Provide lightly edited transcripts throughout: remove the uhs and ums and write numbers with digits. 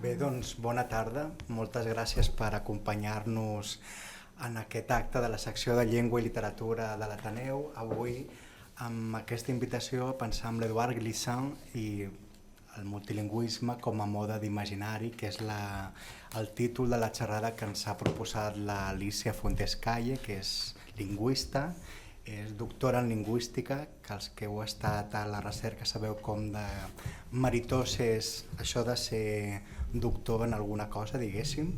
Bé, doncs, bona tarda. Moltes gràcies per acompanyar-nos en aquest acte de la secció de Llengua i Literatura de l'Ateneu. Avui, amb aquesta invitació, a pensar en l'Eduard Glissant i el multilingüisme com a mode d'imaginari, que és el títol de la xerrada que ens ha proposat l'Alicia Fontescalle, que és lingüista, és doctora en lingüística, que els que heu estat a la recerca sabeu com de meritós és això de ser doctor en alguna cosa, diguéssim,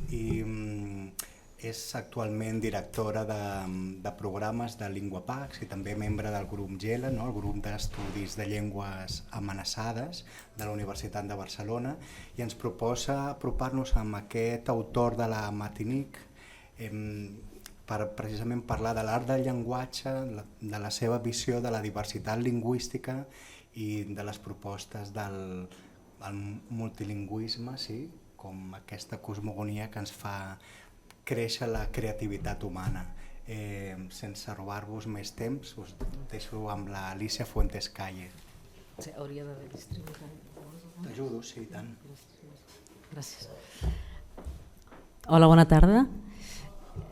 i és actualment directora de programes de LinguaPax i també membre del grup GELA, el grup d'estudis de llengües amenaçades de la Universitat de Barcelona, i ens proposa apropar-nos amb aquest autor de la Matinic per precisament parlar de l'art del llenguatge, de la seva visió de la diversitat lingüística i de les propostes del multilingüisme, sí, com aquesta cosmogonia que ens fa créixer la creativitat humana. Sense robar-vos més temps, us deixo amb l'Alicia Fontescalle. Sí, hauria d'haver distribuït. T'ajudo, sí, i tant. Gràcies. Hola, bona tarda.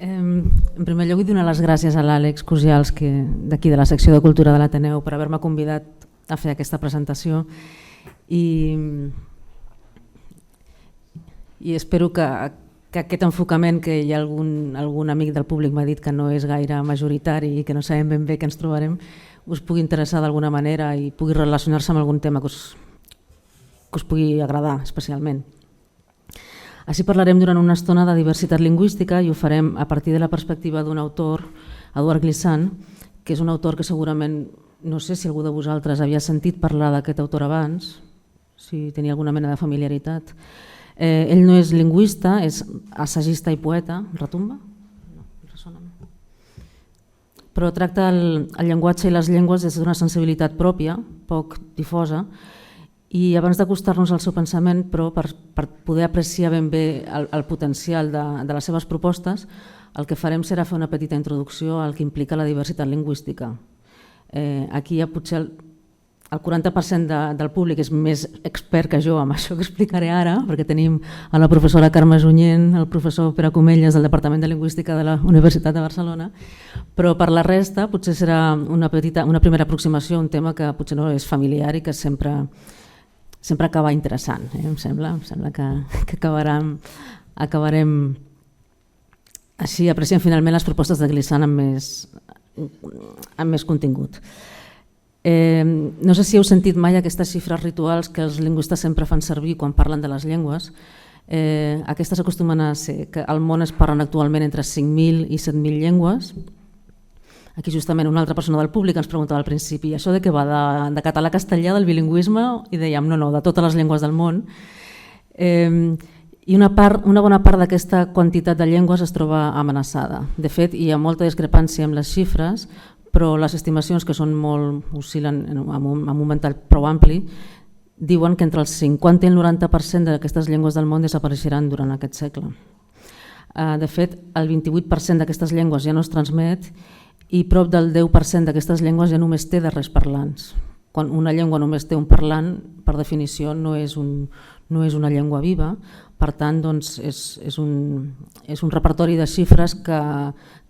En primer lloc vull donar les gràcies a l'Àlex Cosials, d'aquí de la secció de Cultura de l'Ateneu, per haver-me convidat a fer aquesta presentació i espero que aquest enfocament, que hi ha algun amic del públic m'ha dit que no és gaire majoritari i que no sabem ben bé què ens trobarem, us pugui interessar d'alguna manera i pugui relacionar-se amb algun tema que us pugui agradar especialment. Així parlarem durant una estona de diversitat lingüística i ho farem a partir de la perspectiva d'un autor, Eduard Glissant, que és un autor que segurament, no sé si algú de vosaltres havia sentit parlar d'aquest autor abans, si tenia alguna mena de familiaritat. Ell no és lingüista, és assagista i poeta. Retumba? No, ressona. Però tracta el llenguatge i les llengües des d'una sensibilitat pròpia, poc difosa, i abans d'acostar-nos al seu pensament, però per poder apreciar ben bé el potencial de les seves propostes, el que farem serà fer una petita introducció al que implica la diversitat lingüística. Aquí hi ha potser el 40% del públic és més expert que jo amb això que explicaré ara, perquè tenim a la professora Carme Junyent, el professor Pere Comelles del Departament de Lingüística de la Universitat de Barcelona, però per la resta potser serà una primera aproximació a un tema que potser no és familiar i que sempre acaba interessant. Em sembla que acabarem així apreciant finalment les propostes de Glissant amb més contingut. No sé si heu sentit mai aquestes xifres rituals que els lingüistes sempre fan servir quan parlen de les llengües. Aquestes acostumen a ser que al món es parlen actualment entre 5.000 i 7.000 llengües. Aquí justament una altra persona del públic ens preguntava al principi això de què va, de català a castellà, del bilingüisme, i dèiem no, de totes les llengües del món. I una bona part d'aquesta quantitat de llengües es troba amenaçada. De fet, hi ha molta discrepància amb les xifres, però les estimacions, que són oscil·len amb un ventall prou ampli, diuen que entre el 50 i el 90% d'aquestes llengües del món desapareixeran durant aquest segle. De fet, el 28% d'aquestes llengües ja no es transmet i prop del 10% d'aquestes llengües ja només té darrers parlants. Quan una llengua només té un parlant, per definició no és una llengua viva, per tant és un repertori de xifres que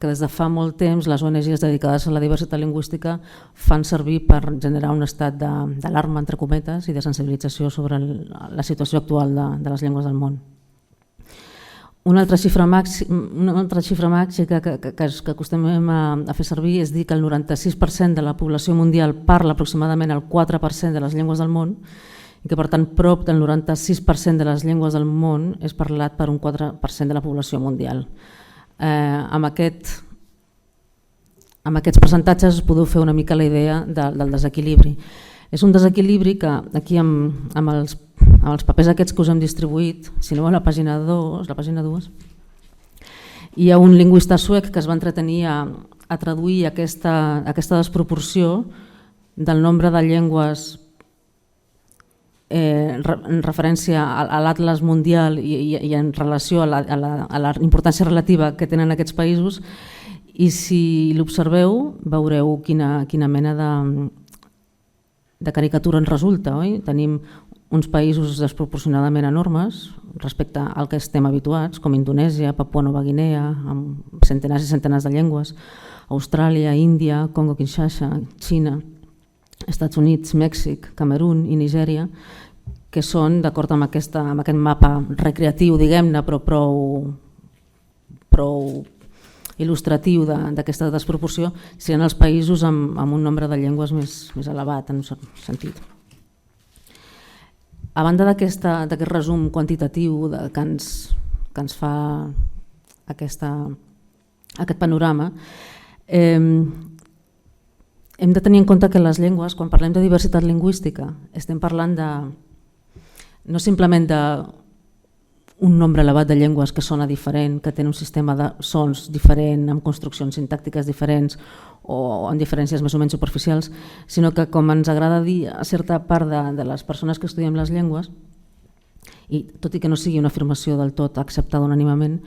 des de fa molt temps les ONGs dedicades a la diversitat lingüística fan servir per generar un estat d'alarma, entre cometes, i de sensibilització sobre la situació actual de les llengües del món. Una altra xifra màgica que acostumem a fer servir és dir que el 96% de la població mundial parla aproximadament el 4% de les llengües del món i que per tant prop del 96% de les llengües del món és parlat per un 4% de la població mundial. Amb aquests percentatges us podeu fer una mica la idea del desequilibri. És un desequilibri que aquí amb els papers aquests que us hem distribuït, si no a la pàgina 2, hi ha un lingüista suec que es va entretenir a traduir aquesta desproporció del nombre de llengües en referència a l'Atlas mundial i en relació a la importància relativa que tenen aquests països, i si l'observeu veureu quina mena de caricatura ens resulta. Tenim uns països desproporcionadament enormes respecte al que estem habituats, com Indonèsia, Papua Nova Guinea, amb centenars i centenars de llengües, Austràlia, Índia, Congo-Kinshasa, Xina, Estats Units, Mèxic, Camerún i Nigèria, que són, d'acord amb aquest mapa recreatiu, diguem-ne, però prou il·lustratiu d'aquesta desproporció, serien els països amb un nombre de llengües més elevat, en un cert sentit. A banda d'aquest resum quantitatiu que ens fa aquest panorama, hem de tenir en compte que les llengües, quan parlem de diversitat lingüística, estem parlant no simplement d'un nombre elevat de llengües que sona diferent, que tenen un sistema de sons diferent, amb construccions sintàctiques diferents o amb diferències més o menys superficials, sinó que, com ens agrada dir a certa part de les persones que estudiem les llengües, i tot i que no sigui una afirmació del tot acceptada unànimement,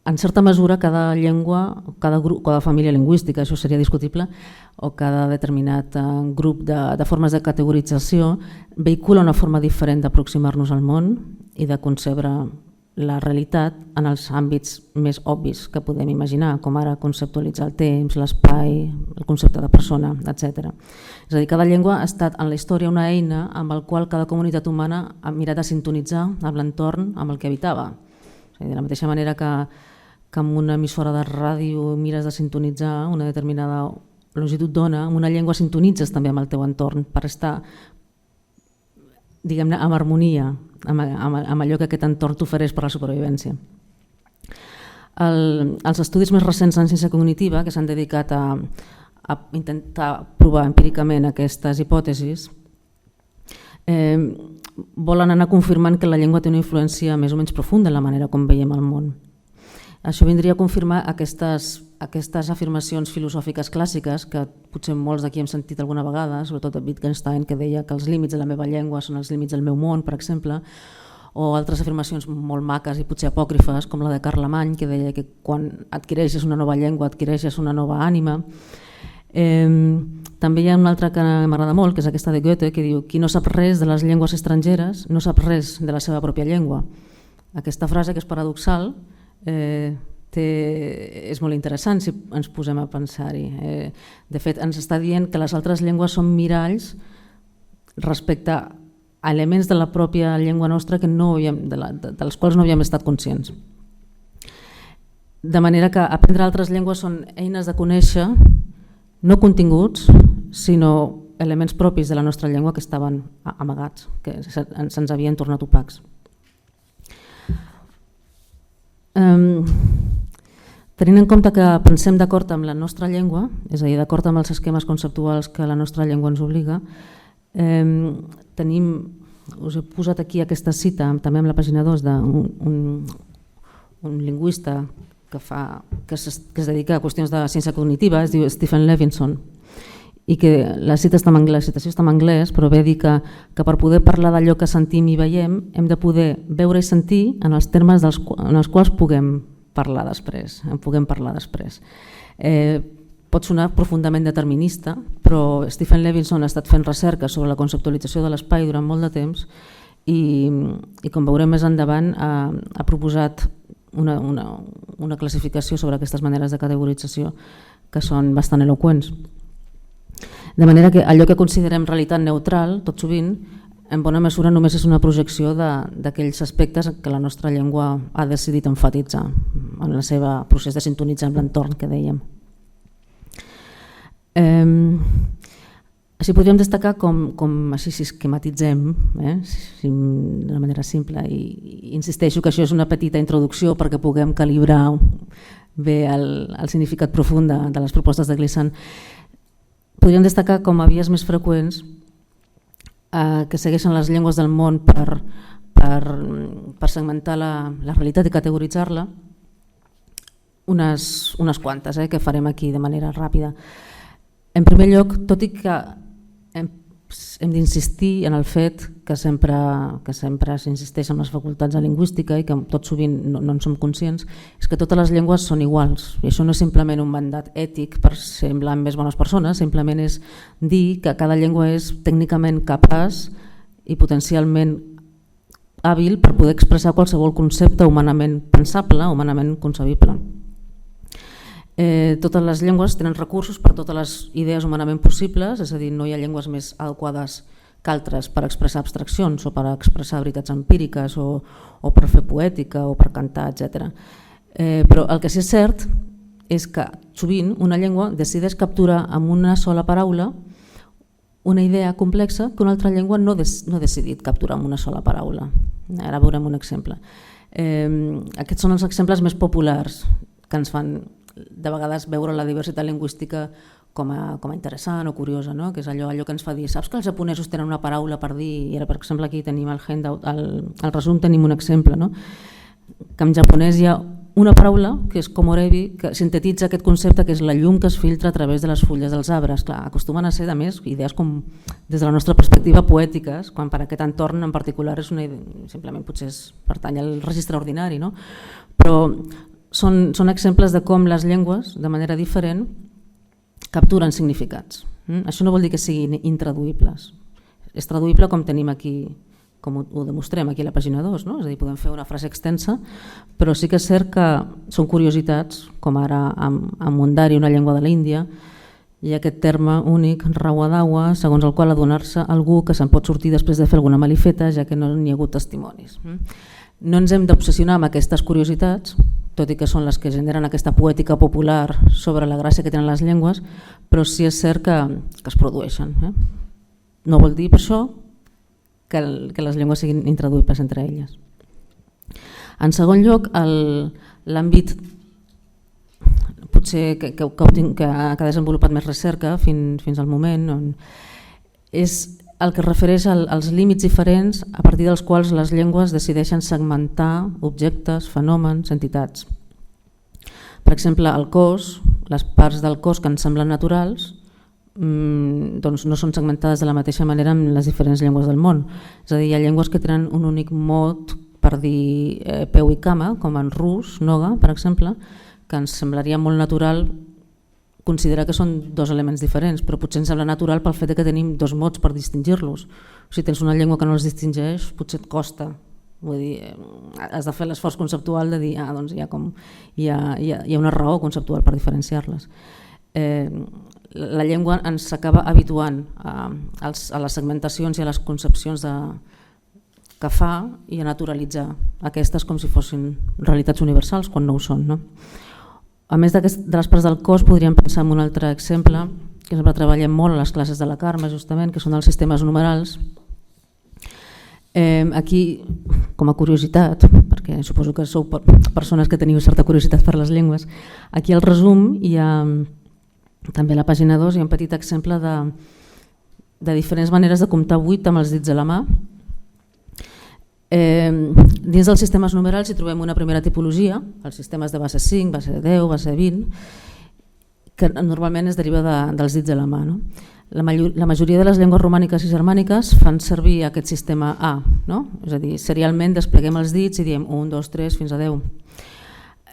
en certa mesura cada llengua, cada família lingüística, això seria discutible, o cada determinat grup de formes de categorització vehicula una forma diferent d'aproximar-nos al món i de concebre la realitat en els àmbits més obvis que podem imaginar, com ara conceptualitzar el temps, l'espai, el concepte de persona, etc. És a dir, cada llengua ha estat en la història una eina amb la qual cada comunitat humana ha mirat de sintonitzar amb l'entorn amb el que habitava. És a dir, de la mateixa manera que amb una emissora de ràdio mires de sintonitzar una determinada longitud d'ona, amb una llengua sintonitzes també amb el teu entorn per estar, diguem-ne, en harmonia amb allò que aquest entorn t'ofereix per la supervivència. Els estudis més recents en ciència cognitiva, que s'han dedicat a intentar provar empíricament aquestes hipòtesis, volen anar confirmant que la llengua té una influència més o menys profunda en la manera com veiem el món. Això vindria a confirmar aquestes afirmacions filosòfiques clàssiques que potser molts d'aquí hem sentit alguna vegada, sobretot de Wittgenstein, que deia que els límits de la meva llengua són els límits del meu món, per exemple, o altres afirmacions molt maques i potser apòcrifes, com la de Carlemany, que deia que quan adquireixes una nova llengua adquireixes una nova ànima. També hi ha una altra que m'agrada molt, que és aquesta de Goethe, que diu: qui no sap res de les llengües estrangeres no sap res de la seva pròpia llengua. Aquesta frase, que és paradoxal, és molt interessant si ens posem a pensar-hi. De fet, ens està dient que les altres llengües són miralls respecte a elements de la pròpia llengua nostra dels quals no havíem estat conscients. De manera que aprendre altres llengües són eines de conèixer no continguts, sinó elements propis de la nostra llengua que estaven amagats, que se'ns havien tornat opacs. Tenint en compte que pensem d'acord amb la nostra llengua, és a dir, d'acord amb els esquemes conceptuals que la nostra llengua ens obliga, us he posat aquí aquesta cita, també amb la pàgina 2, d'un lingüista que es dedica a qüestions de ciència cognitiva, es diu Stephen Levinson, i que la citació està en anglès, però ve a dir que per poder parlar d'allò que sentim i veiem hem de poder veure i sentir en els termes en els quals puguem parlar després. Pot sonar profundament determinista, però Stephen Levinson ha estat fent recerca sobre la conceptualització de l'espai durant molt de temps i com veurem més endavant, ha proposat una classificació sobre aquestes maneres de categorització que són bastant eloqüents. De manera que allò que considerem realitat neutral, tot sovint, en bona mesura només és una projecció d'aquells aspectes que la nostra llengua ha decidit enfatitzar en el seu procés de sintonitzar amb l'entorn que dèiem. Així podríem destacar com així si esquematitzem d'una manera simple, i insisteixo que això és una petita introducció perquè puguem calibrar bé el significat profund de les propostes de Glissant. Podríem destacar com a vies més freqüents que segueixen les llengües del món per segmentar la realitat i categoritzar-la, unes quantes que farem aquí de manera ràpida. En primer lloc, tot i que hem d'insistir en el fet que sempre s'insisteix en les facultats de lingüística i que tot sovint no en som conscients, és que totes les llengües són iguals. I això no és simplement un mandat ètic per semblar més bones persones, simplement és dir que cada llengua és tècnicament capaç i potencialment hàbil per poder expressar qualsevol concepte humanament pensable, humanament concebible. Totes les llengües tenen recursos per totes les idees humanament possibles, és a dir, no hi ha llengües més adequades que altres per expressar abstraccions o per expressar veritats empíriques o per fer poètica o per cantar, etc. Però el que sí és cert és que sovint una llengua decideix capturar amb una sola paraula una idea complexa que una altra llengua no ha decidit capturar amb una sola paraula. Ara veurem un exemple. Aquests són els exemples més populars que ens fan de vegades veure la diversitat lingüística com a interessant o curiosa, no? Que és allò que ens fa dir, saps que els japonesos tenen una paraula per dir, i ara per exemple aquí tenim al resum tenim un exemple, no? Que en japonès hi ha una paraula que és komorebi, que sintetitza aquest concepte que és la llum que es filtra a través de les fulles dels arbres. Clar, acostumen a ser, a més, idees com des de la nostra perspectiva poètiques, quan per aquest entorn en particular és una idea, simplement potser pertany al registre ordinari, no? Però són exemples de com les llengües, de manera diferent, capturen significats. Això no vol dir que siguin intraduïbles. És traduïble com tenim aquí, com ho demostrem aquí a la pàgina 2, no? És a dir, podem fer una frase extensa, però sí que és cert que són curiositats, com ara en Mundari, una llengua de l'Índia, hi ha aquest terme únic, rawadawa, segons el qual adonar-se algú que se'n pot sortir després de fer alguna malifeta, ja que no n'hi ha hagut testimonis. No ens hem d'obsessionar amb aquestes curiositats, tot i que són les que generen aquesta poètica popular sobre la gràcia que tenen les llengües, però sí és cert que es produeixen. No vol dir per això que les llengües siguin intraduïbles entre elles. En segon lloc, l'àmbit potser que ha desenvolupat més recerca fins al moment és el que es refereix als límits diferents a partir dels quals les llengües decideixen segmentar objectes, fenòmens, entitats. Per exemple, el cos, les parts del cos que ens semblen naturals, doncs no són segmentades de la mateixa manera en les diferents llengües del món. És a dir, hi ha llengües que tenen un únic mot per dir peu i cama, com en rus, noga, per exemple, que ens semblaria molt natural considerar que són dos elements diferents, però potser ens sembla natural pel fet que tenim dos mots per distingir-los. Si tens una llengua que no els distingeix, potser et costa. Vull dir, has de fer l'esforç conceptual de dir doncs hi ha una raó conceptual per diferenciar-les. La llengua ens acaba habituant a les segmentacions i a les concepcions que fa i a naturalitzar aquestes com si fossin realitats universals quan no ho són, no? A més de les parts del cos, podríem pensar en un altre exemple, que sempre treballem molt a les classes de la Carme, justament, que són els sistemes numerals. Aquí, com a curiositat, perquè suposo que sou persones que teniu certa curiositat per les llengües, aquí al resum hi ha, també a la pàgina 2, hi ha un petit exemple de diferents maneres de comptar 8 amb els dits a la mà. Dins dels sistemes numerals hi trobem una primera tipologia, els sistemes de base 5, base 10, base 20, que normalment es deriva dels dits de la mà. La majoria de les llengües romàniques i germàniques fan servir aquest sistema A, no? És a dir, serialment despleguem els dits i diem 1, 2, 3 fins a 10.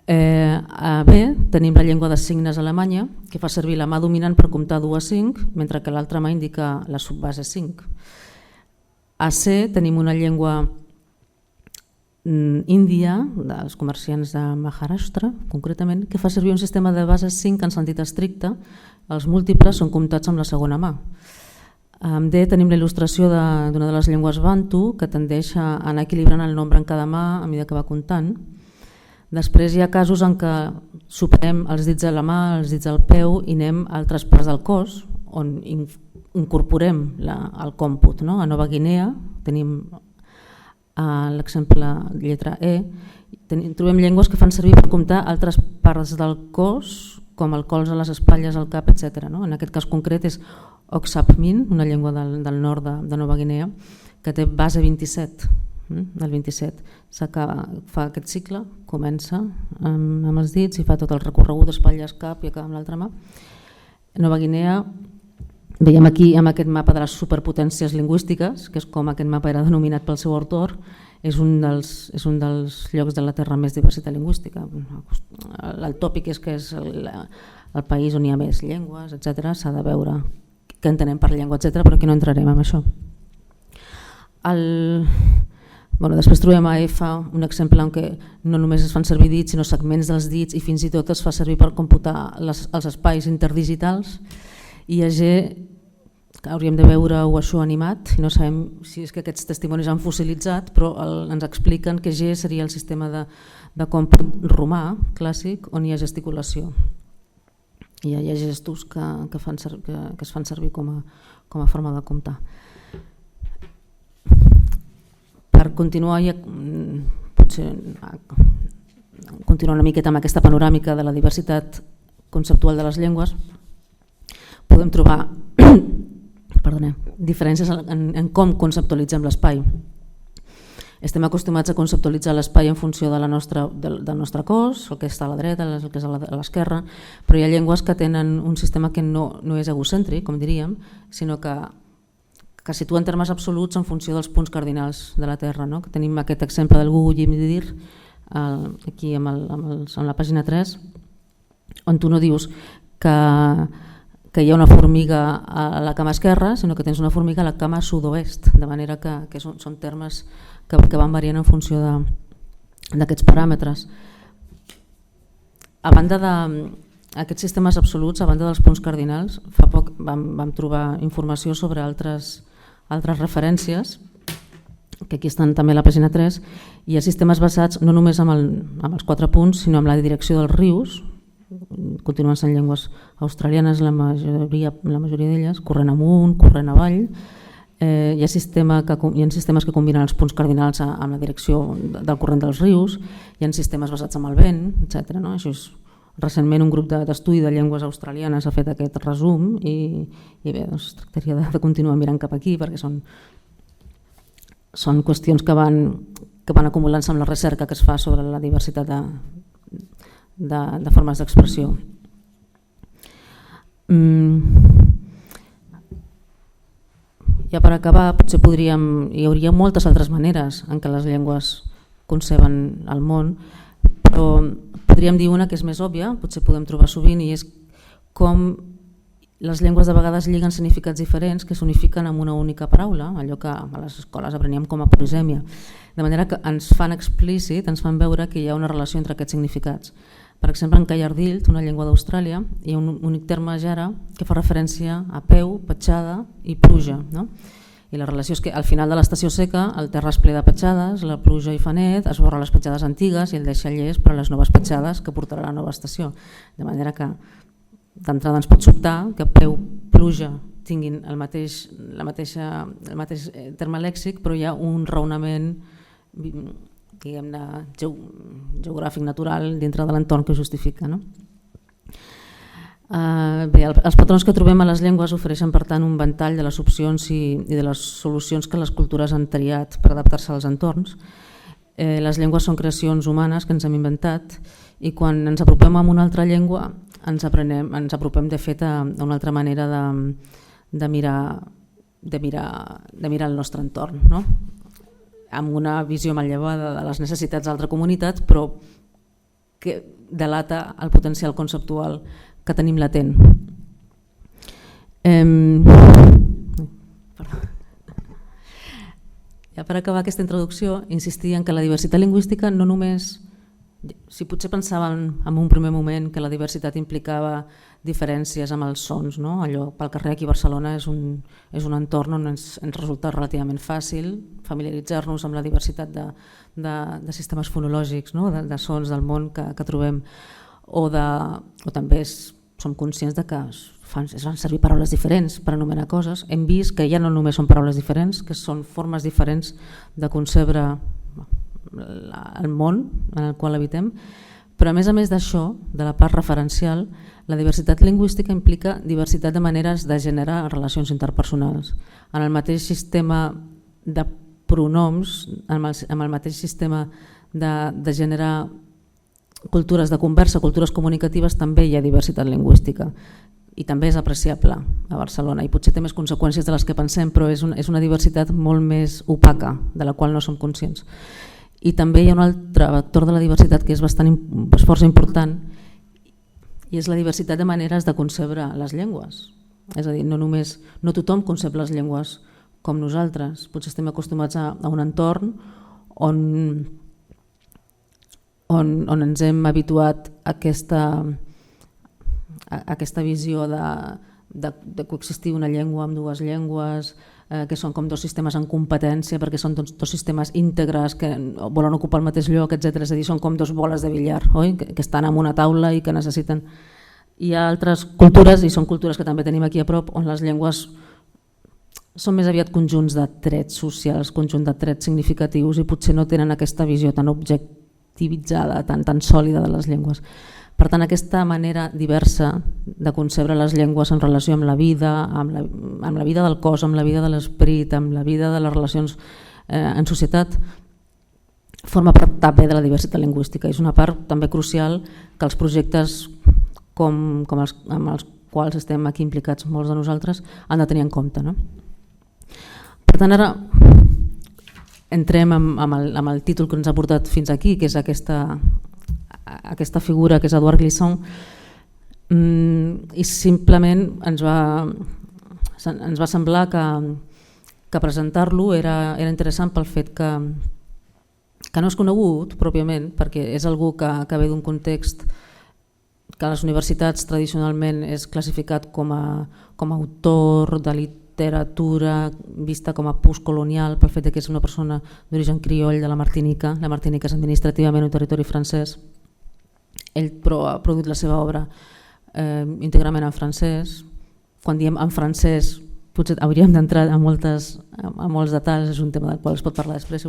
A B tenim la llengua de signes alemanya, que fa servir la mà dominant per comptar 2 a 5, mentre que l'altra mà indica la subbase 5. A C tenim una llengua índia, dels comerciants de Maharashtra, concretament, que fa servir un sistema de base 5 en sentit estricte. Els múltiples són comptats amb la segona mà. Amb D tenim la il·lustració d'una de les llengües bantu que tendeix a anar equilibrant el nombre en cada mà a mesura que va comptant. Després hi ha casos en què superem els dits de la mà, els dits del peu i anem a altres parts del cos on incorporem el còmput. A Nova Guinea tenim l'exemple lletra E, trobem llengües que fan servir per comptar altres parts del cos com el colze, les espatlles, el cap, etc. En aquest cas concret és Oksapmin, una llengua del nord de Nova Guinea, que té base 27, del 27. Fa aquest cicle, comença amb els dits i fa tot el recorregut espatlles, cap i acaba amb l'altra mà. Nova Guinea, veiem aquí amb aquest mapa de les superpotències lingüístiques, que és com aquest mapa era denominat pel seu autor, és un dels llocs de la Terra més diversitat lingüística. El tòpic és que és el país on hi ha més llengües, etc. S'ha de veure què entenem per llengua, etc., però aquí no entrarem en això. Després trobem a F un exemple en què no només es fan servir dits sinó segments dels dits i fins i tot es fa servir per computar els espais interdigitals, i a G que hauríem de veure-ho això animat i no sabem si és que aquests testimonis han fossilitzat, però ens expliquen que G seria el sistema de còmput romà clàssic on hi ha gesticulació i hi ha gestos que es fan servir com a forma de comptar. Per continuar potser continuar una miqueta amb aquesta panoràmica de la diversitat conceptual de les llengües, podem trobar diferències en com conceptualitzem l'espai. Estem acostumats a conceptualitzar l'espai en funció del nostre cos, el que està a la dreta, el que és a l'esquerra, però hi ha llengües que tenen un sistema que no és egocèntric, com diríem, sinó que situa en termes absoluts en funció dels punts cardinals de la Terra. Tenim aquest exemple del Google Yimidir aquí en la pàgina 3, on tu no dius que hi ha una formiga a la cama esquerra, sinó que tens una formiga a la cama sud-oest, de manera que són termes que van variant en funció d'aquests paràmetres. A banda d'aquests sistemes absoluts, a banda dels punts cardinals, fa poc vam trobar informació sobre altres referències, que aquí estan també a la pàgina 3, hi ha sistemes basats no només amb els 4 punts, sinó amb la direcció dels rius, continuen sent llengües australianes, la majoria d'elles, corrent amunt, corrent avall. Hi ha sistemes que combinen els punts cardinals amb la direcció del corrent dels rius, hi ha sistemes basats en el vent, etc. Recentment un grup d'estudi de llengües australianes ha fet aquest resum i bé, es tractaria de continuar mirant cap aquí perquè són qüestions que van acumulant-se amb la recerca que es fa sobre la diversitat de formes d'expressió. Ja per acabar, potser hi hauria moltes altres maneres en què les llengües conceben el món, però podríem dir una que és més òbvia, potser podem trobar sovint, i és com les llengües de vegades lliguen significats diferents que s'unifiquen amb una única paraula, allò que a les escoles apreníem com a polisèmia, de manera que ens fan explícit, ens fan veure que hi ha una relació entre aquests significats. Per exemple, en Kayardild, una llengua d'Austràlia, hi ha un únic terme jara que fa referència a peu, petjada i pluja. I la relació és que al final de l'estació seca el terra es ple de petjades, la pluja hi fa net, es borra les petjades antigues i el deixa llest per a les noves petjades que portarà la nova estació. De manera que d'entrada ens pot sobtar que peu, pluja tinguin el mateix terme lèxic, però hi ha un raonament diguem-ne geogràfic natural dintre de l'entorn que justifica. Bé, els patrons que trobem a les llengües ofereixen per tant un ventall de les opcions i de les solucions que les cultures han triat per adaptar-se als entorns. Les llengües són creacions humanes que ens hem inventat i quan ens apropem a una altra llengua ens apropem de fet a una altra manera de mirar el nostre entorn, amb una visió manllevada de les necessitats d'altra comunitat, però que delata el potencial conceptual que tenim latent. Ja per acabar aquesta introducció, insistir en que la diversitat lingüística no només, si potser pensàvem en un primer moment que la diversitat implicava diferències amb els sons, allò pel carrer aquí a Barcelona és un entorn on ens resulta relativament fàcil familiaritzar-nos amb la diversitat de sistemes fonològics, de sons del món que trobem, o també som conscients de que es fan servir paraules diferents per anomenar coses. Hem vist que ja no només són paraules diferents, que són formes diferents de concebre el món en el qual habitem, però a més d'això, de la part referencial, la diversitat lingüística implica diversitat de maneres de generar relacions interpersonals. En el mateix sistema de pronoms, amb el mateix sistema de generar cultures de conversa, cultures comunicatives, també hi ha diversitat lingüística i també és apreciable a Barcelona i potser té més conseqüències de les que pensem, però és una diversitat molt més opaca de la qual no som conscients. I també hi ha un altre vector de la diversitat que és força important i és la diversitat de maneres de concebre les llengües. És a dir, no tothom concep les llengües com nosaltres. Potser estem acostumats a un entorn on ens hem habituat a aquesta visió de coexistir una llengua amb dues llengües, que són com dos sistemes en competència perquè són dos sistemes íntegres que volen ocupar el mateix lloc, etc. És a dir, són com dos boles de billar, oi? Que estan en una taula i que necessiten... Hi ha altres cultures, i són cultures que també tenim aquí a prop, on les llengües són més aviat conjunts de trets socials, conjunt de trets significatius, i potser no tenen aquesta visió tan objectivitzada, tan sòlida de les llengües. Per tant, aquesta manera diversa de concebre les llengües en relació amb la vida, amb la vida del cos, amb la vida de l'esperit, amb la vida de les relacions en societat, forma part també de la diversitat lingüística. És una part també crucial que els projectes amb els quals estem aquí implicats molts de nosaltres han de tenir en compte. No? Per tant, ara entrem amb el títol que ens ha portat fins aquí, que és aquesta figura que és Edouard Glissant, i simplement ens va semblar que presentar-lo era interessant pel fet que no és conegut pròpiament, perquè és algú que ve d'un context que a les universitats tradicionalment és classificat com a autor de literatura vista com a postcolonial pel fet que és una persona d'origen crioll de la Martinica. La Martinica és administrativament un territori francès. Ell però ha produït la seva obra íntegrament en francès. Quan diem en francès potser hauríem d'entrar a molts detalls, és un tema del qual es pot parlar després.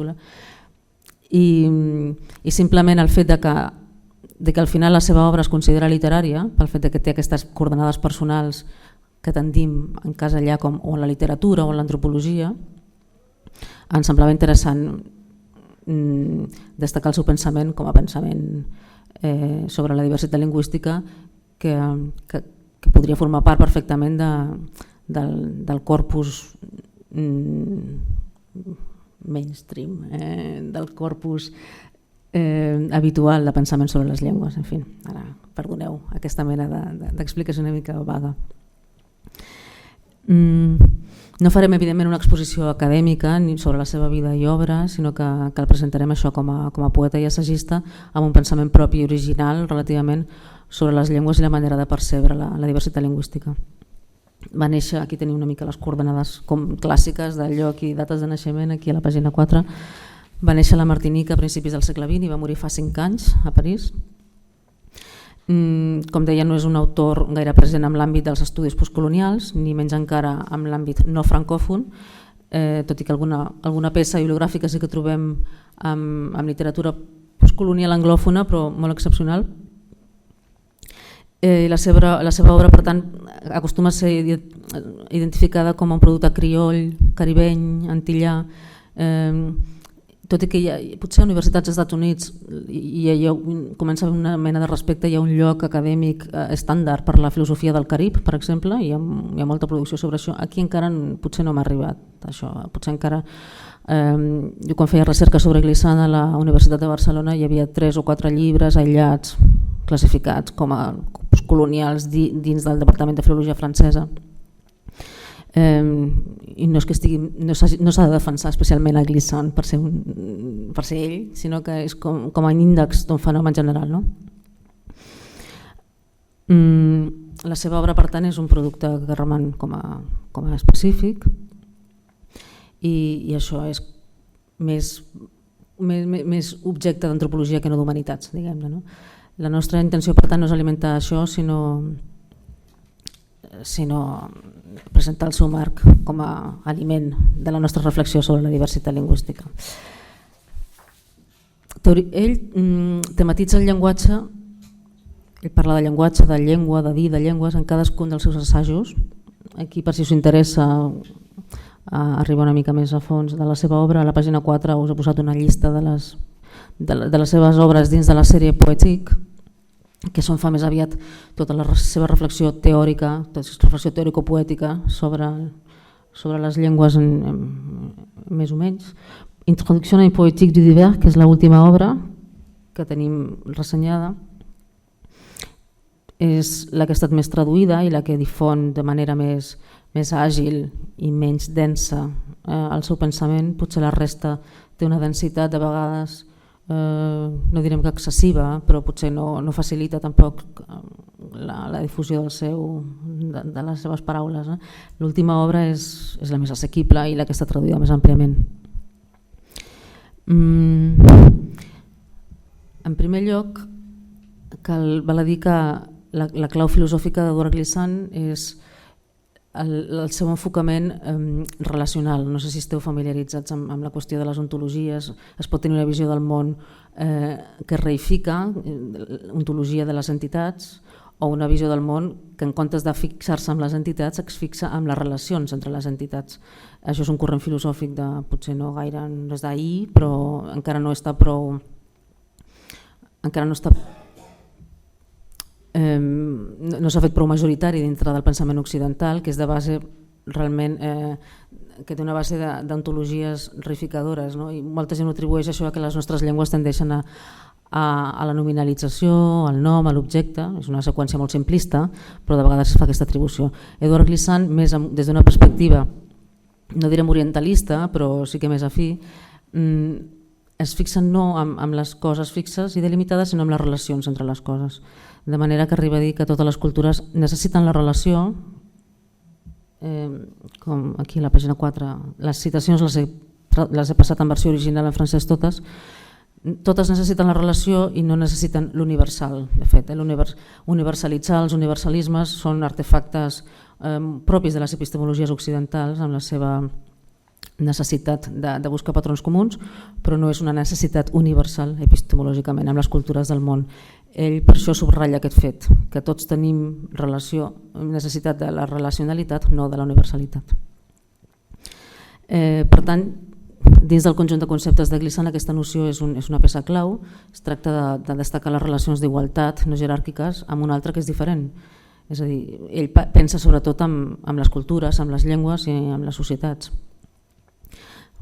I simplement el fet de que al final la seva obra es considera literària, pel fet que té aquestes coordenades personals que tendim a encasellar com o en la literatura o en l'antropologia, ens semblava interessant destacar el seu pensament com a pensament sobre la diversitat lingüística que podria formar part perfectament del corpus mainstream, del corpus habitual de pensament sobre les llengües. En fi, ara perdoneu aquesta mena d'explicació una mica vaga. No farem evidentment una exposició acadèmica ni sobre la seva vida i obra, sinó que el presentarem això com a poeta i assagista amb un pensament propi i original relativament sobre les llengües i la manera de percebre la diversitat lingüística. Va néixer, aquí tenim una mica les coordenades com clàssiques del lloc i dates de naixement, aquí a la pàgina 4. Va néixer a la Martinica a principis del segle XX i va morir fa 5 anys a París. Com deia, no és un autor gaire present en l'àmbit dels estudis postcolonials, ni menys encara en l'àmbit no francòfon, tot i que alguna peça bibliogràfica sí que trobem amb literatura postcolonial anglòfona, però molt excepcional. La seva obra, per tant, acostuma a ser identificada com un producte crioll, caribeny, antillà, tot i que potser a universitats dels Estats Units comença a haver una mena de respecte, hi ha un lloc acadèmic estàndard per la filosofia del Carib, per exemple, hi ha molta producció sobre això. Aquí encara potser no m'ha arribat això, potser encara... Jo quan feia recerca sobre Glissant a la Universitat de Barcelona hi havia 3 o 4 llibres aïllats, classificats com a colonials dins del Departament de Filologia Francesa. I no és que no s'ha de defensar especialment a Glissant per ser ell, sinó que és com un índex d'un fenomen general. No? La seva obra, per tant, és un producte que roman com a específic i això és més objecte d'antropologia que no d'humanitats, diguem-ne. No? La nostra intenció, per tant, no és alimentar això, sinó presentar el seu marc com a aliment de la nostra reflexió sobre la diversitat lingüística. Ell tematitza el llenguatge, ell parla de llenguatge, de llengua, de dir, de llengües en cadascun dels seus assajos. Aquí, per si us interessa arribar una mica més a fons de la seva obra, a la pàgina 4 us he posat una llista de les seves obres dins de la sèrie Poètic, que són fa més aviat tota la seva reflexió teòrica, reflexió teòrico-poètica sobre les llengües més o menys. Introducció en Poètique du Divers, que és l'última obra que tenim ressenyada, és la que ha estat més traduïda i la que difon de manera més més àgil i menys densa el seu pensament, potser la resta té una densitat de vegades, no direm que excessiva, però potser no facilita tampoc la difusió de les seves paraules. L'última obra és la més assequible i la que està traduïda més àmpliament. En primer lloc, val a dir que la clau filosòfica d'Eduard Glissant és el seu enfocament relacional. No sé si esteu familiaritzats amb la qüestió de les ontologies. Es pot tenir una visió del món que es reifica, ontologia de les entitats, o una visió del món que en comptes de fixar-se en les entitats es fixa en les relacions entre les entitats. Això és un corrent filosòfic de potser no gaire des d'ahir, però encara no està prou... no s'ha fet prou majoritari dintre del pensament occidental, que és de base realment que té una base d'ontologies reificadores, no? I molta gent ho atribueix a això, que les nostres llengües tendeixen a la nominalització, al nom, a l'objecte. És una seqüència molt simplista, però de vegades es fa aquesta atribució. Eduard Glissant, més des d'una perspectiva, no direm orientalista, però sí que més afí, es fixen no amb les coses fixes i delimitades, sinó amb les relacions entre les coses. De manera que arriba a dir que totes les cultures necessiten la relació, com aquí a la pàgina 4, les citacions les he passat en versió original en francès totes necessiten la relació i no necessiten l'universal. De fet, universalitzar els universalismes són artefactes propis de les epistemologies occidentals amb la seva necessitat de buscar patrons comuns, però no és una necessitat universal epistemològicament amb les cultures del món. Ell per això subratlla aquest fet, que tots tenim necessitat de la relacionalitat, no de la universalitat. Per tant, dins del conjunt de conceptes de Glissant aquesta noció és una peça clau. Es tracta de destacar les relacions d'igualtat no jeràrquiques amb una altra que és diferent. És a dir, ell pensa sobretot amb les cultures, amb les llengües i amb les societats.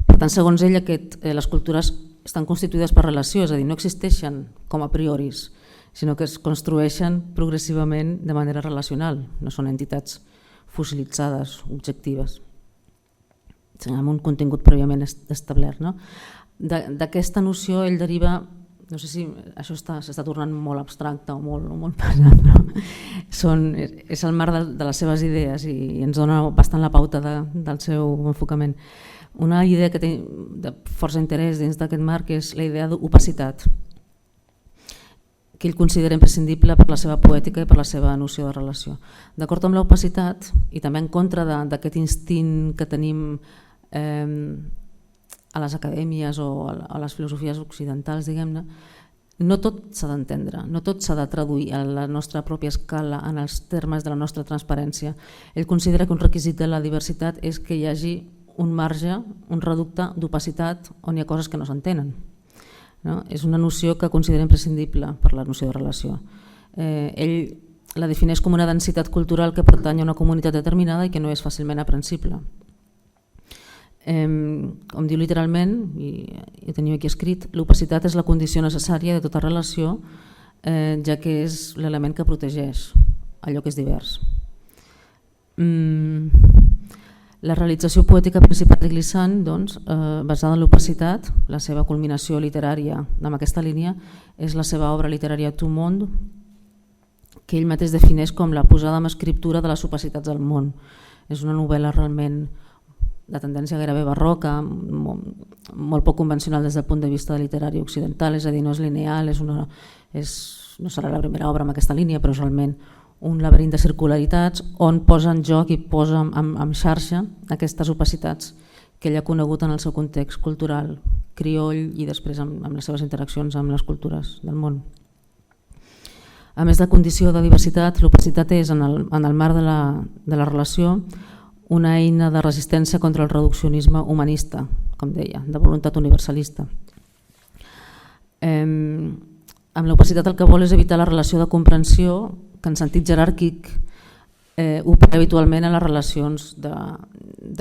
Per tant, segons ell, les cultures estan constituïdes per relació, és a dir, no existeixen com a prioris, sinó que es construeixen progressivament de manera relacional, no són entitats fossilitzades, objectives, amb un contingut prèviament establert. D'aquesta noció ell deriva, no sé si això s'està tornant molt abstracte o molt pesat, però és el marc de les seves idees i ens dona bastant la pauta del seu enfocament. Una idea que té de força interès dins d'aquest marc és la idea d'opacitat, que ell considera imprescindible per la seva poètica i per la seva noció de relació. D'acord amb l'opacitat i també en contra d'aquest instint que tenim a les acadèmies o a les filosofies occidentals, diguem-ne, no tot s'ha d'entendre, no tot s'ha de traduir a la nostra pròpia escala en els termes de la nostra transparència. Ell considera que un requisit de la diversitat és que hi hagi un marge, un reducte d'opacitat on hi ha coses que no s'entenen. És una noció que considera imprescindible per la noció de relació. Ell la defineix com una densitat cultural que pertany a una comunitat determinada i que no és fàcilment aprensible. Com diu literalment, i ho teniu aquí escrit, l'opacitat és la condició necessària de tota relació, ja que és l'element que protegeix allò que és divers. La realització poètica principal de Glissant, basada en l'opacitat, la seva culminació literària amb aquesta línia, és la seva obra literària Tout Monde, que ell mateix defineix com la posada en escriptura de les opacitats del món. És una novel·la realment de tendència gairebé barroca, molt poc convencional des del punt de vista literari occidental, és a dir, no és lineal, no serà la primera obra amb aquesta línia, però és realment un laberint de circularitats on posa en joc i posa en xarxa aquestes opacitats que ell ha conegut en el seu context cultural crioll i després amb les seves interaccions amb les cultures del món. A més de condició de diversitat, l'opacitat és, en el marc de la relació, una eina de resistència contra el reduccionisme humanista, com deia, de voluntat universalista. Amb l'opacitat el que vol és evitar la relació de comprensió que en sentit jeràrquic opera habitualment a les relacions de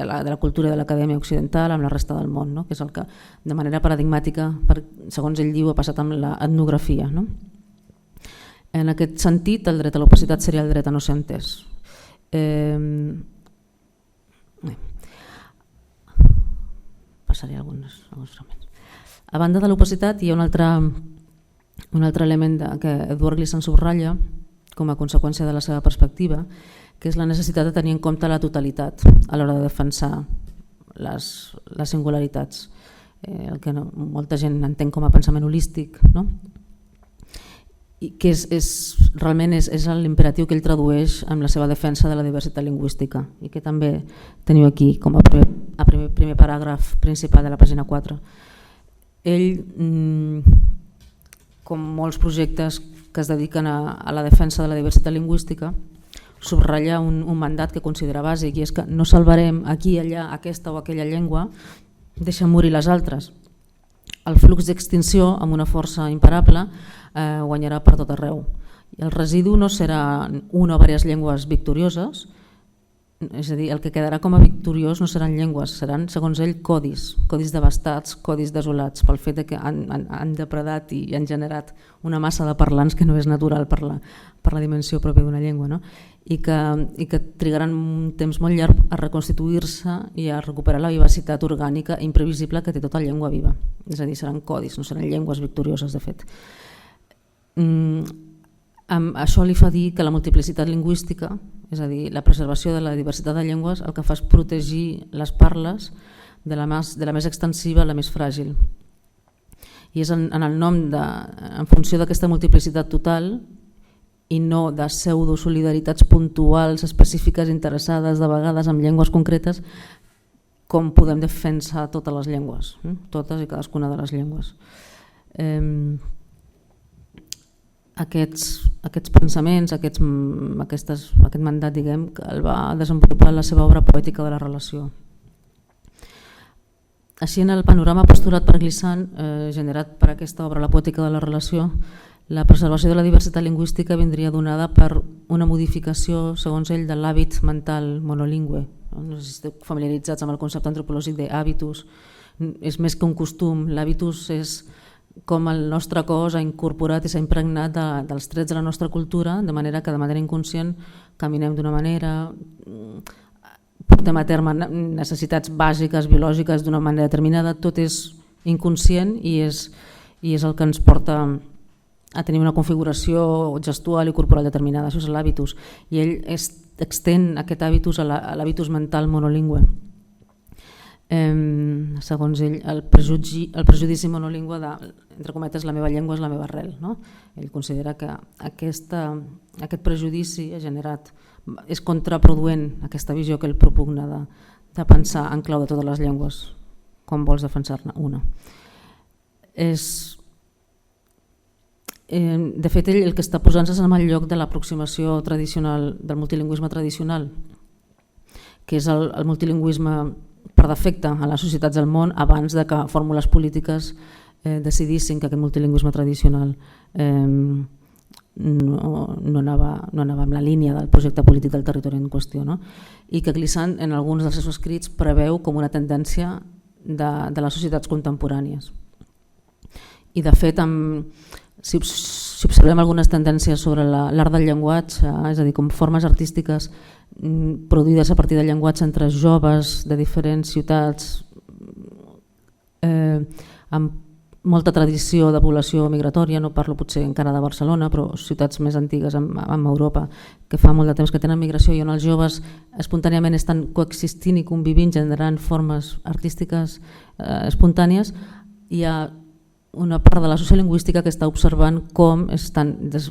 la cultura i de l'acadèmia occidental amb la resta del món, que és el que de manera paradigmàtica, segons ell diu, ha passat amb l'etnografia. En aquest sentit, el dret a l'opacitat seria el dret a no ser entès. Passaré alguns fragments. A banda de l'opacitat hi ha un altre element que Edward Glissant subratlla com a conseqüència de la seva perspectiva, que és la necessitat de tenir en compte la totalitat a l'hora de defensar les singularitats, el que molta gent entén com a pensament holístic, no? I que realment és l'imperatiu que ell tradueix amb la seva defensa de la diversitat lingüística i que també teniu aquí com a primer paràgraf principal de la pàgina 4. Ell, com molts projectes que es dediquen a la defensa de la diversitat lingüística, subratlla un mandat que considera bàsic, i és que no salvarem aquí, allà, aquesta o aquella llengua, deixa morir les altres. El flux d'extinció, amb una força imparable, guanyarà per tot arreu. I el residu no serà una o diverses llengües victorioses, és a dir, el que quedarà com a victoriós no seran llengües, seran, segons ell, codis devastats, codis desolats, pel fet que han depredat i han generat una massa de parlants que no és natural per la dimensió pròpia d'una llengua, no? I que trigaran un temps molt llarg a reconstituir-se i a recuperar la vivacitat orgànica imprevisible que té tota llengua viva. És a dir, seran codis, no seran llengües victorioses, de fet. Això li fa dir que la multiplicitat lingüística, és a dir, la preservació de la diversitat de llengües, el que fa és protegir les parles de la més extensiva a la més fràgil. I és en funció d'aquesta multiplicitat total i no de pseudosolidaritats puntuals, específiques, interessades, de vegades amb llengües concretes, com podem defensar totes les llengües, totes i cadascuna de les llengües. Aquests pensaments, aquest mandat, diguem, que el va desenvolupar en la seva obra poètica de la relació. Així, en el panorama postulat per Glissant, generat per aquesta obra, la poètica de la relació, la preservació de la diversitat lingüística vindria donada per una modificació, segons ell, de l'hàbit mental monolingüe. No sé si esteu familiaritzats amb el concepte antropològic d'hàbitus. És més que un costum, l'hàbitus és com el nostre cos ha incorporat i s'ha impregnat dels trets de la nostra cultura, de manera que de manera inconscient caminem d'una manera, portem a terme necessitats bàsiques, biològiques d'una manera determinada, tot és inconscient i és el que ens porta a tenir una configuració gestual i corporal determinada, això és l'hàbitus, i ell extén aquest hàbitus a l'hàbitus mental monolingüe. Segons ell, el prejudici monolingüe de, entre cometes, la meva llengua és la meva arrel, no? Ell considera que aquest prejudici ha generat, és contraproduent aquesta visió que ell propugna de pensar en clau de totes les llengües, com vols defensar-ne una. De fet, ell el que està posant-se és en el lloc de l'aproximació tradicional, del multilingüisme tradicional, que és el multilingüisme per defecte a les societats del món abans de que fórmules polítiques decidissin que aquest multilingüisme tradicional no anava en la línia del projecte polític del territori en qüestió, no? I que Glissant en alguns dels seus escrits preveu com una tendència de les societats contemporànies. I de fet, si observem algunes tendències sobre l'art del llenguatge, és a dir, com formes artístiques produïdes a partir del llenguatge entre joves de diferents ciutats amb molta tradició de població migratòria, no parlo potser encara de Barcelona, però ciutats més antigues en Europa que fa molt de temps que tenen migració i on els joves espontàniament estan coexistint i convivint, generant formes artístiques espontànies. Hi ha una part de la sociolingüística que està observant com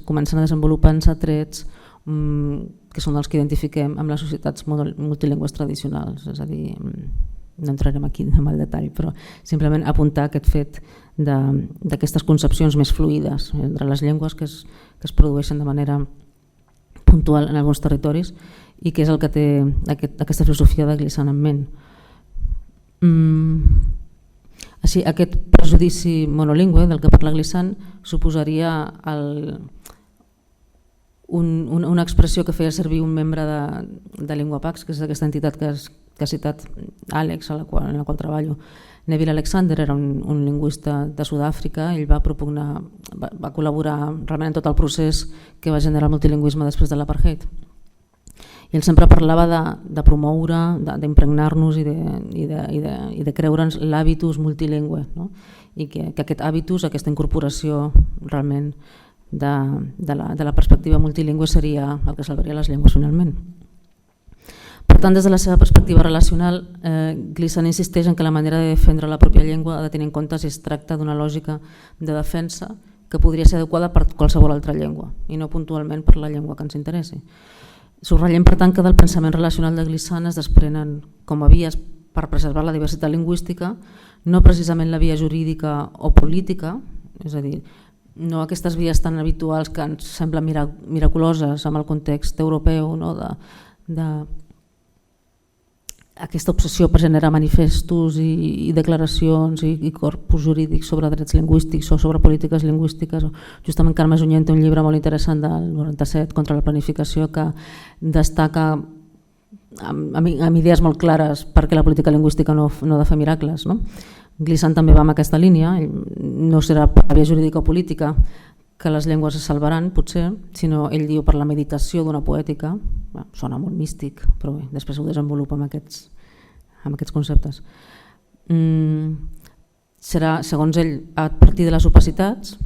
comencen a desenvolupar-se trets que són els que identifiquem amb les societats multilingües tradicionals. És a dir, no entrarem aquí en el detall, però simplement apuntar aquest fet d'aquestes concepcions més fluïdes entre les llengües que es produeixen de manera puntual en alguns territoris i que és el que té aquesta filosofia de Glissant en ment. Així, aquest prejudici monolingüe del que parla Glissant suposaria una expressió que feia servir un membre de LinguaPax, que és aquesta entitat que ha citat Àlex, en la qual treballo. Neville Alexander era un lingüista de Sud-àfrica, ell va col·laborar realment en tot el procés que va generar el multilingüisme després de l'apartheid. ell sempre parlava de promoure, d'impregnar-nos i de creure'ns l'hàbitus multilingüe, no? I que aquest hàbitus, aquesta incorporació realment de la perspectiva multilingüe seria el que salvaria les llengües finalment. Per tant, des de la seva perspectiva relacional, Glissant insisteix en que la manera de defendre la pròpia llengua ha de tenir en compte si es tracta d'una lògica de defensa que podria ser adequada per qualsevol altra llengua i no puntualment per la llengua que ens interessi. Subratllem, per tant, que del pensament relacional de Glissant es desprenen com a vies per preservar la diversitat lingüística, no precisament la via jurídica o política, és a dir, no aquestes vies tan habituals que ens semblen miraculoses amb el context europeu, no? Aquesta obsessió per generar manifestos i declaracions i corpus jurídics sobre drets lingüístics o sobre polítiques lingüístiques. Justament Carme Junyent té un llibre molt interessant del 97 contra la planificació que destaca amb idees molt clares perquè la política lingüística no ha de fer miracles, no? Glissant també va en aquesta línia, no serà per la via jurídica o política que les llengües es salvaran, potser, sinó ell diu per la meditació d'una poètica. Sona molt místic, però bé, després ho desenvolupa amb aquests conceptes. Serà, segons ell, a partir de les opacitats,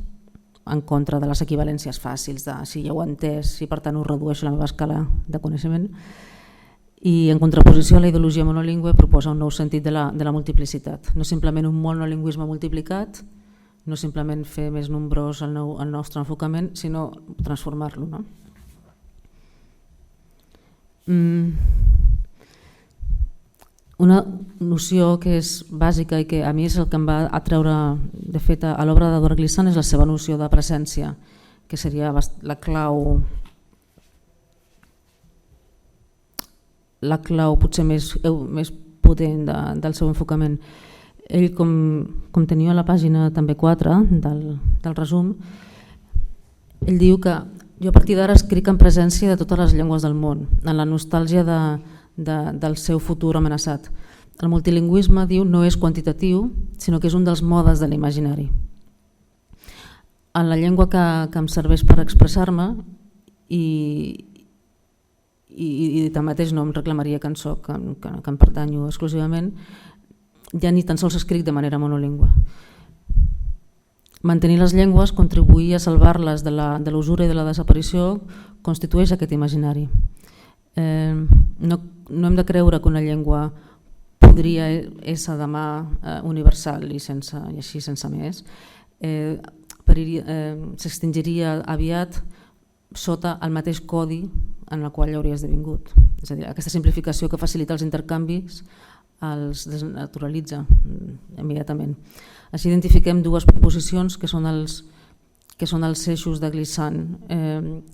en contra de les equivalències fàcils de si ja ho he entès i per tant ho redueixo a la meva escala de coneixement, i en contraposició a la ideologia monolingüe proposa un nou sentit de la multiplicitat, no simplement un monolingüisme multiplicat, no simplement fer més nombrós el nostre enfocament, sinó transformar-lo, no? Una noció que és bàsica i que a mi és el que em va atreure de fet a l'obra d'Eduard Glissant és la seva noció de presència, que seria la clau potser més potent del seu enfocament. Ell, com tenia a la pàgina també 4 del resum, ell diu que jo a partir d'ara escric en presència de totes les llengües del món, en la nostàlgia del seu futur amenaçat. El multilingüisme, diu, no és quantitatiu, sinó que és un dels modes de l'imaginari. En la llengua que em serveix per expressar-me i tanmateix no em reclamaria que em pertanyo exclusivament, ja ni tan sols escric de manera monolingüe. Mantenir les llengües, contribuir a salvar-les de l'usura i de la desaparició, constitueix aquest imaginari. No hem de creure que una llengua podria ésser demà universal i així sense més. S'extingiria aviat sota el mateix codi en el qual hauria esdevingut. És a dir, aquesta simplificació que facilita els intercanvis els desnaturalitza immediatament. Així identifiquem dues proposicions que són els eixos de Glissant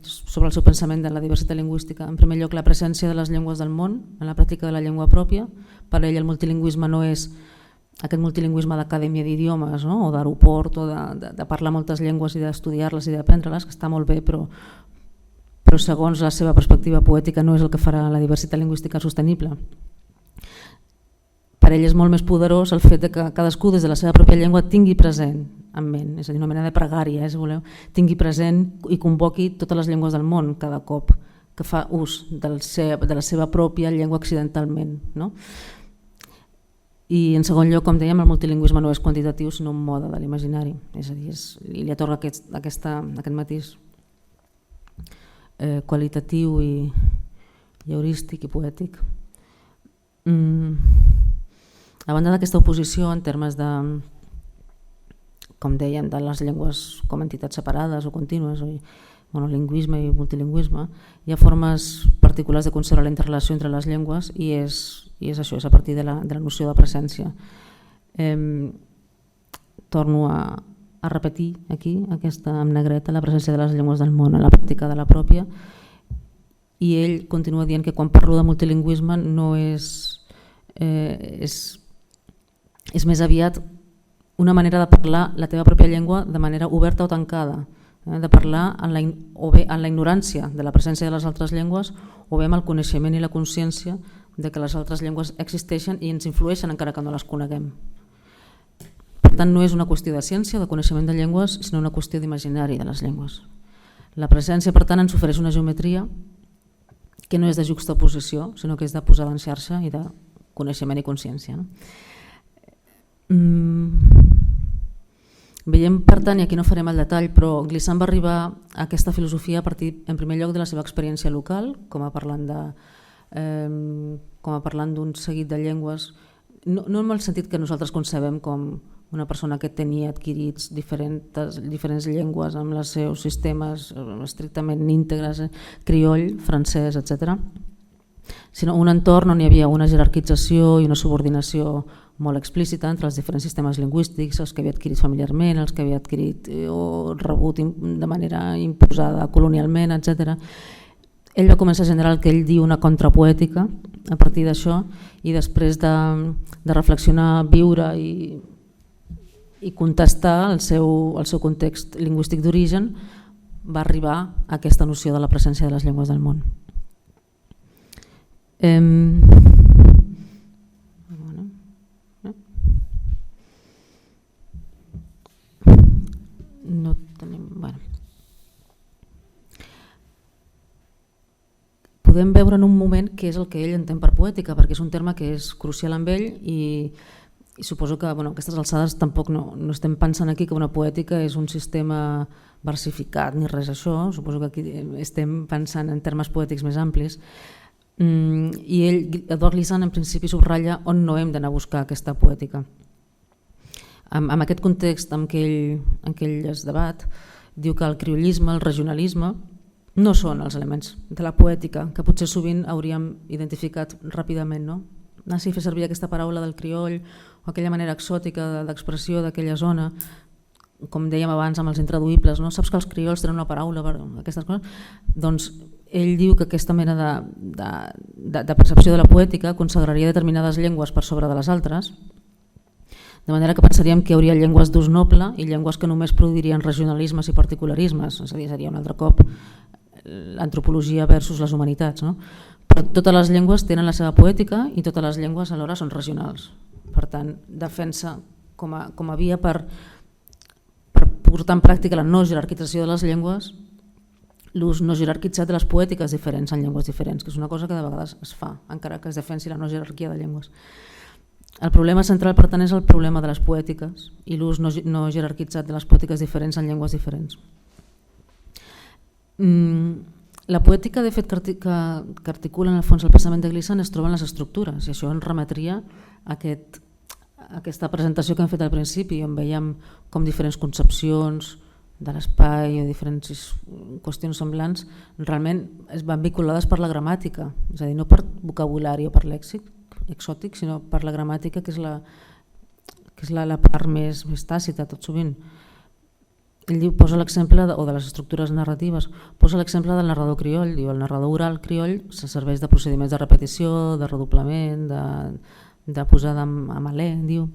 sobre el seu pensament de la diversitat lingüística. En primer lloc, la presència de les llengües del món en la pràctica de la llengua pròpia. Per ell el multilingüisme no és aquest multilingüisme d'acadèmia d'idiomes, no? O d'aeroport, o de parlar moltes llengües i d'estudiar-les i d'aprendre-les, que està molt bé, però segons la seva perspectiva poètica no és el que farà la diversitat lingüística sostenible. Per ell és molt més poderós el fet que cadascú des de la seva pròpia llengua tingui present en ment, és a dir, una mena de pregària, si voleu, tingui present i convoqui totes les llengües del món cada cop que fa ús de la seva pròpia llengua accidentalment, no? I en segon lloc, com dèiem, el multilingüisme no és quantitatiu sinó un mode de l'imaginari, és a dir, li atorga aquest matís qualitatiu i heurístic i poètic. A banda d'aquesta oposició en termes de, com dèiem, de les llengües com entitats separades o contínues, monolingüisme i multilingüisme, hi ha formes particulars de considerar la interrelació entre les llengües i és això, és a partir de la noció de presència. Torno a repetir aquí, aquesta amb negreta, la presència de les llengües del món en la pràctica de la pròpia, i ell continua dient que quan parlo de multilingüisme no és més aviat una manera de parlar la teva pròpia llengua de manera oberta o tancada, de parlar o bé en la ignorància de la presència de les altres llengües o bé amb el coneixement i la consciència de que les altres llengües existeixen i ens influeixen encara que no les coneguem. Per tant, no és una qüestió de ciència o de coneixement de llengües, sinó una qüestió d'imaginari de les llengües. La presència, per tant, ens ofereix una geometria que que no és de juxtaposició, sinó que és de posada en xarxa i de coneixement i consciència. Veiem, per tant, i aquí no farem el detall, però Glissant va arribar a aquesta filosofia a partir, en primer lloc, de la seva experiència local, com a parlant d'un seguit de llengües, no en el sentit que nosaltres concebem com una persona que tenia adquirits diferents llengües amb els seus sistemes estrictament íntegres, crioll, francès, etc., sinó un entorn on hi havia una jerarquització i una subordinació molt explícita entre els diferents sistemes lingüístics, els que havia adquirit familiarment, els que havia adquirit o rebut de manera imposada colonialment, etc. Ell va començar a generar el que ell diu una contrapoètica a partir d'això, i després de reflexionar, viure i contestar el seu context lingüístic d'origen, va arribar a aquesta noció de la presència de les llengües del món. No tenim... Podem veure en un moment què és el que ell entén per poètica, perquè és un terme que és crucial amb ell i suposo que a aquestes alçades tampoc no estem pensant aquí que una poètica és un sistema versificat ni res d'això, suposo que aquí estem pensant en termes poètics més amplis. I Edouard Glissant en principi subratlla on no hem d'anar a buscar aquesta poètica. En aquest context en què ell es debat, diu que el criollisme, el regionalisme, no són els elements de la poètica que potser sovint hauríem identificat ràpidament, no? Fer servir aquesta paraula del crioll o aquella manera exòtica d'expressió d'aquella zona, com dèiem abans amb els intraduïbles, no? Saps que els criolls tenen una paraula per aquestes coses? Doncs ell diu que aquesta mena de percepció de la poètica consagraria determinades llengües per sobre de les altres, de manera que pensaríem que hi hauria llengües d'ús noble i llengües que només produirien regionalismes i particularismes, és a dir, seria un altre cop l'antropologia versus les humanitats, no? Però totes les llengües tenen la seva poètica i totes les llengües alhora són regionals. Per tant, defensa com a via per portar en pràctica la no jerarquització de les llengües, l'ús no jerarquitzat de les poètiques diferents en llengües diferents, que és una cosa que de vegades es fa, encara que es defensi la no jerarquia de llengües. El problema central, per tant, és el problema de les poètiques i l'ús no jerarquitzat de les poètiques diferents en llengües diferents. La poètica, de fet, que articula en el fons el pensament de Glissant es troba en les estructures, i això ens remetria a aquesta presentació que hem fet al principi, on veiem com diferents concepcions de l'espai o diferents qüestions semblants realment es van vinculades per la gramàtica, és a dir, no per vocabulari o per lèxic exòtic, sinó per la gramàtica, que és la part més tàcita tot sovint. Ell diu, posa l'exemple de les estructures narratives, posa l'exemple del narrador crioll, diu el narrador oral crioll se serveix de procediments de repetició, de redoblament, de posada amb alè, diu.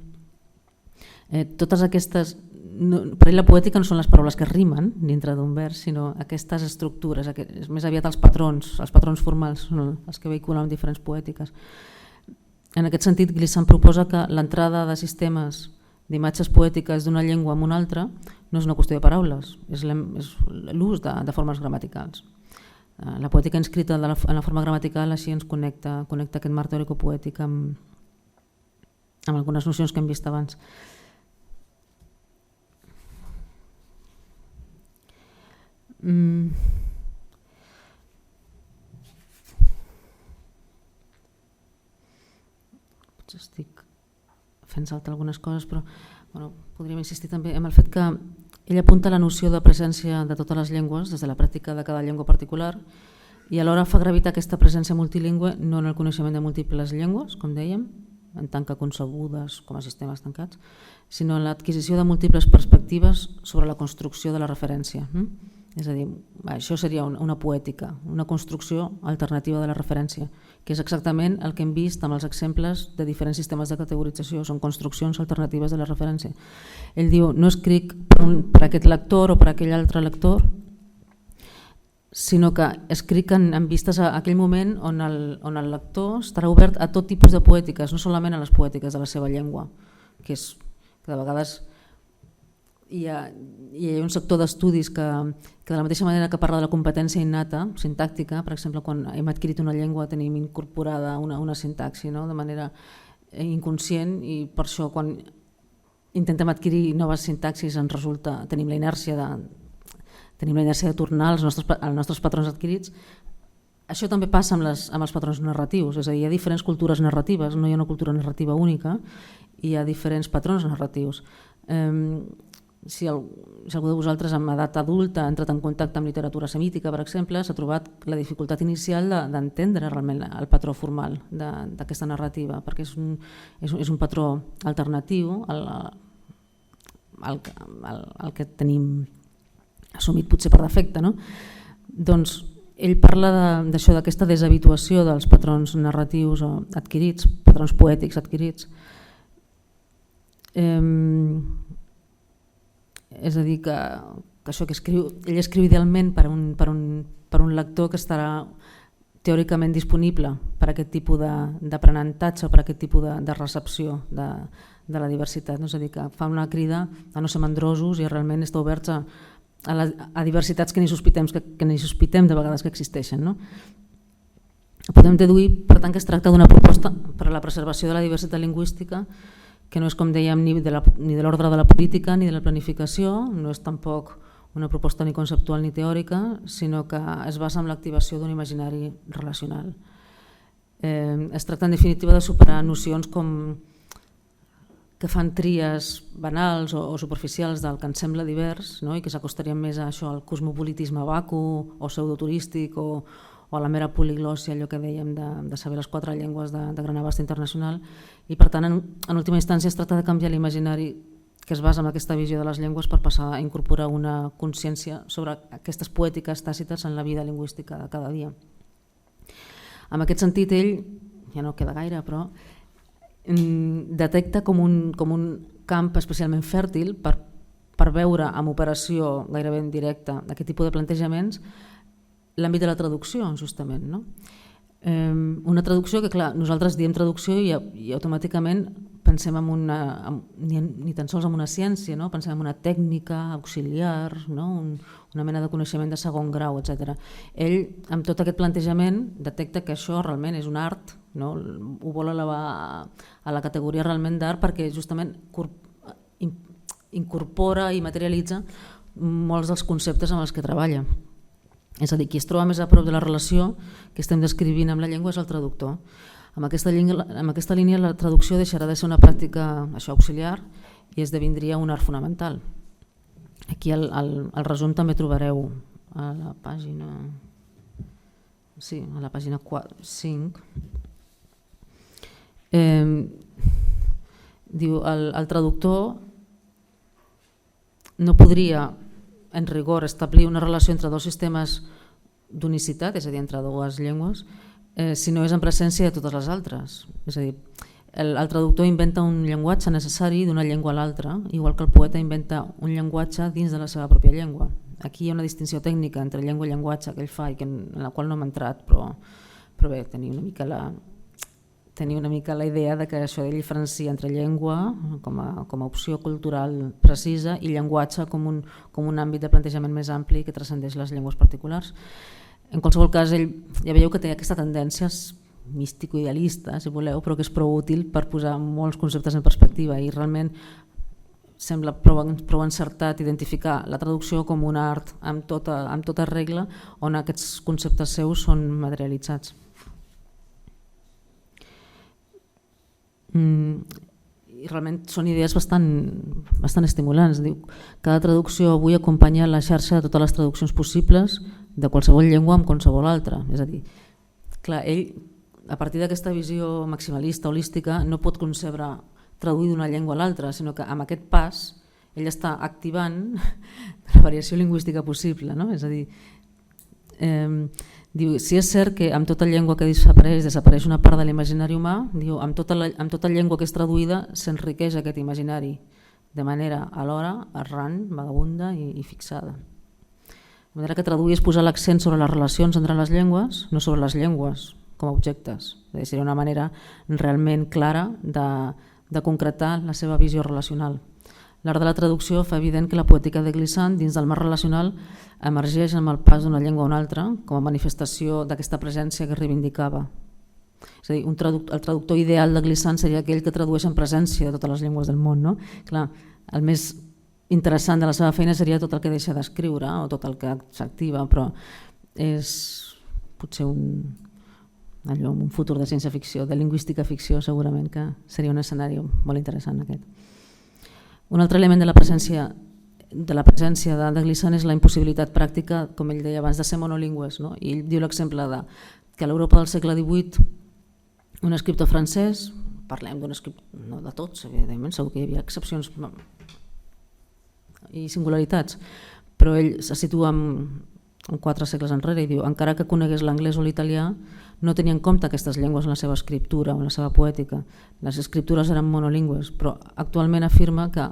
Totes aquestes, per ell la poètica no són les paraules que rimen dintre d'un vers, sinó aquestes estructures, més aviat els patrons formals són els que vehiculen diferents poètiques. En aquest sentit, Glissant proposa que l'entrada de sistemes d'imatges poètiques d'una llengua en una altra no és una qüestió de paraules, és l'ús de formes gramaticals. La poètica inscrita en la forma gramatical així ens connecta aquest marc teòrico-poètic amb algunes nocions que hem vist abans. Estic fent saltar algunes coses, però podríem insistir també en el fet que ell apunta la noció de presència de totes les llengües des de la pràctica de cada llengua particular i alhora fa gravitar aquesta presència multilingüe no en el coneixement de múltiples llengües, com dèiem, en tant que concebudes com a sistemes tancats, sinó en l'adquisició de múltiples perspectives sobre la construcció de la referència. És a dir, això seria una poètica, una construcció alternativa de la referència, que és exactament el que hem vist amb els exemples de diferents sistemes de categorització, són construccions alternatives de la referència. Ell diu, no escric per aquest lector o per aquell altre lector, sinó que escric en vistes a aquell moment on el lector estarà obert a tot tipus de poètiques, no solament a les poètiques de la seva llengua, que de vegades hi ha un sector d'estudis que de la mateixa manera que parla de la competència innata, sintàctica, per exemple, quan hem adquirit una llengua tenim incorporada una sintaxi, no? De manera inconscient, i per això quan intentem adquirir noves sintaxis ens resulta, tenim la inèrcia de tornar als nostres patrons adquirits. Això també passa amb els patrons narratius, és a dir, hi ha diferents cultures narratives, no hi ha una cultura narrativa única, hi ha diferents patrons narratius. Si algú de vosaltres en edat adulta ha entrat en contacte amb literatura semítica, per exemple, s'ha trobat la dificultat inicial d'entendre realment el patró formal d'aquesta narrativa, perquè és un patró alternatiu al que tenim assumit potser per defecte, no? Doncs ell parla d'això, d'aquesta deshabituació dels patrons narratius adquirits, patrons poètics adquirits. És a dir, que això que ell escriu idealment per un lector que estarà teòricament disponible per a aquest tipus d'aprenentatge o per a aquest tipus de recepció de la diversitat. És a dir, que fa una crida a no ser mandrosos i realment està oberts a diversitats que ni sospitem de vegades que existeixen. No? Podem deduir, per tant, que es tracta d'una proposta per a la preservació de la diversitat lingüística que no és, com dèiem, ni de l'ordre de la política ni de la planificació, no és tampoc una proposta ni conceptual ni teòrica, sinó que es basa en l'activació d'un imaginari relacional. Es tracta, en definitiva, de superar nocions com que fan tries banals o superficials del que ens sembla divers, no? I que s'acostarien més a això, al cosmopolitisme vacu o pseudoturístic o a la mera poliglòssia, allò que dèiem de saber les 4 llengües de gran abast internacional, i per tant en última instància es tracta de canviar l'imaginari que es basa en aquesta visió de les llengües per passar a incorporar una consciència sobre aquestes poètiques tàcites en la vida lingüística de cada dia. En aquest sentit ell, ja no queda gaire, però detecta com un camp especialment fèrtil per veure amb operació gairebé en directe aquest tipus de plantejaments l'àmbit de la traducció, justament. No? Una traducció que, clar, nosaltres diem traducció i automàticament pensem ni tan sols en una ciència, no? Pensem en una tècnica auxiliar, no? Una mena de coneixement de segon grau, etc. Ell, amb tot aquest plantejament, detecta que això realment és un art, no? Ho vol elevar a la categoria realment d'art perquè justament incorpora i materialitza molts dels conceptes amb els que treballa. És a dir, qui es troba més a prop de la relació que estem descrivint amb la llengua és el traductor. Amb aquesta línia la traducció deixarà de ser una pràctica auxiliar i esdevindria un art fonamental. Aquí al resum també trobareu a la pàgina 5. Diu, el traductor no podria en rigor establir una relació entre dos sistemes d'unicitat, és a dir, entre dues llengües, si no és en presència de totes les altres. És a dir, el traductor inventa un llenguatge necessari d'una llengua a l'altra, igual que el poeta inventa un llenguatge dins de la seva pròpia llengua. Aquí hi ha una distinció tècnica entre llengua i llenguatge que ell fa i en la qual no hem entrat, però bé, tenia una mica la idea de que això ell diferencia entre llengua com a opció cultural precisa i llenguatge com un àmbit de plantejament més ampli que transcendeix les llengües particulars. En qualsevol cas, ell ja veieu que té aquesta tendència místico-idealista, si voleu, però que és prou útil per posar molts conceptes en perspectiva i realment sembla prou encertat identificar la traducció com un art amb tota regla on aquests conceptes seus són materialitzats. I realment són idees bastant estimulants. Diu, cada traducció avui acompanya la xarxa de totes les traduccions possibles de qualsevol llengua amb qualsevol altra. És a dir, clar, ell, a partir d'aquesta visió maximalista, holística, no pot concebre traduir d'una llengua a l'altra, sinó que amb aquest pas ell està activant la variació lingüística possible. No? És a dir, diu, si és cert que amb tota llengua que desapareix una part de l'imaginari humà, diu, amb tota llengua que és traduïda s'enriqueix aquest imaginari de manera alhora errant, vagabunda i fixada. De manera que traduir és posar l'accent sobre les relacions entre les llengües, no sobre les llengües com a objectes. Seria una manera realment clara de concretar la seva visió relacional. L'art de la traducció fa evident que la poètica de Glissant, dins del marc relacional, emergeix amb el pas d'una llengua a una altra com a manifestació d'aquesta presència que reivindicava. És a dir, el traductor ideal de Glissant seria aquell que tradueix en presència de totes les llengües del món. No? Clar, el més interessant de la seva feina seria tot el que deixa d'escriure o tot el que s'activa, però és potser un futur de ciència-ficció, de lingüística-ficció, segurament que seria un escenari molt interessant aquest. Un altre element de la presència de Glissant és la impossibilitat pràctica, com ell deia abans, de ser monolingües. No? I ell diu l'exemple que a l'Europa del segle XVIII un escriptor francès, parlem d'un escriptor, no de tots, evidentment, segur que hi havia excepcions i singularitats, però ell se situa en 4 segles enrere i diu: encara que conegués l'anglès o l'italià, no tenia en compte aquestes llengües en la seva escriptura o en la seva poètica. Les escriptures eren monolingües, però actualment afirma que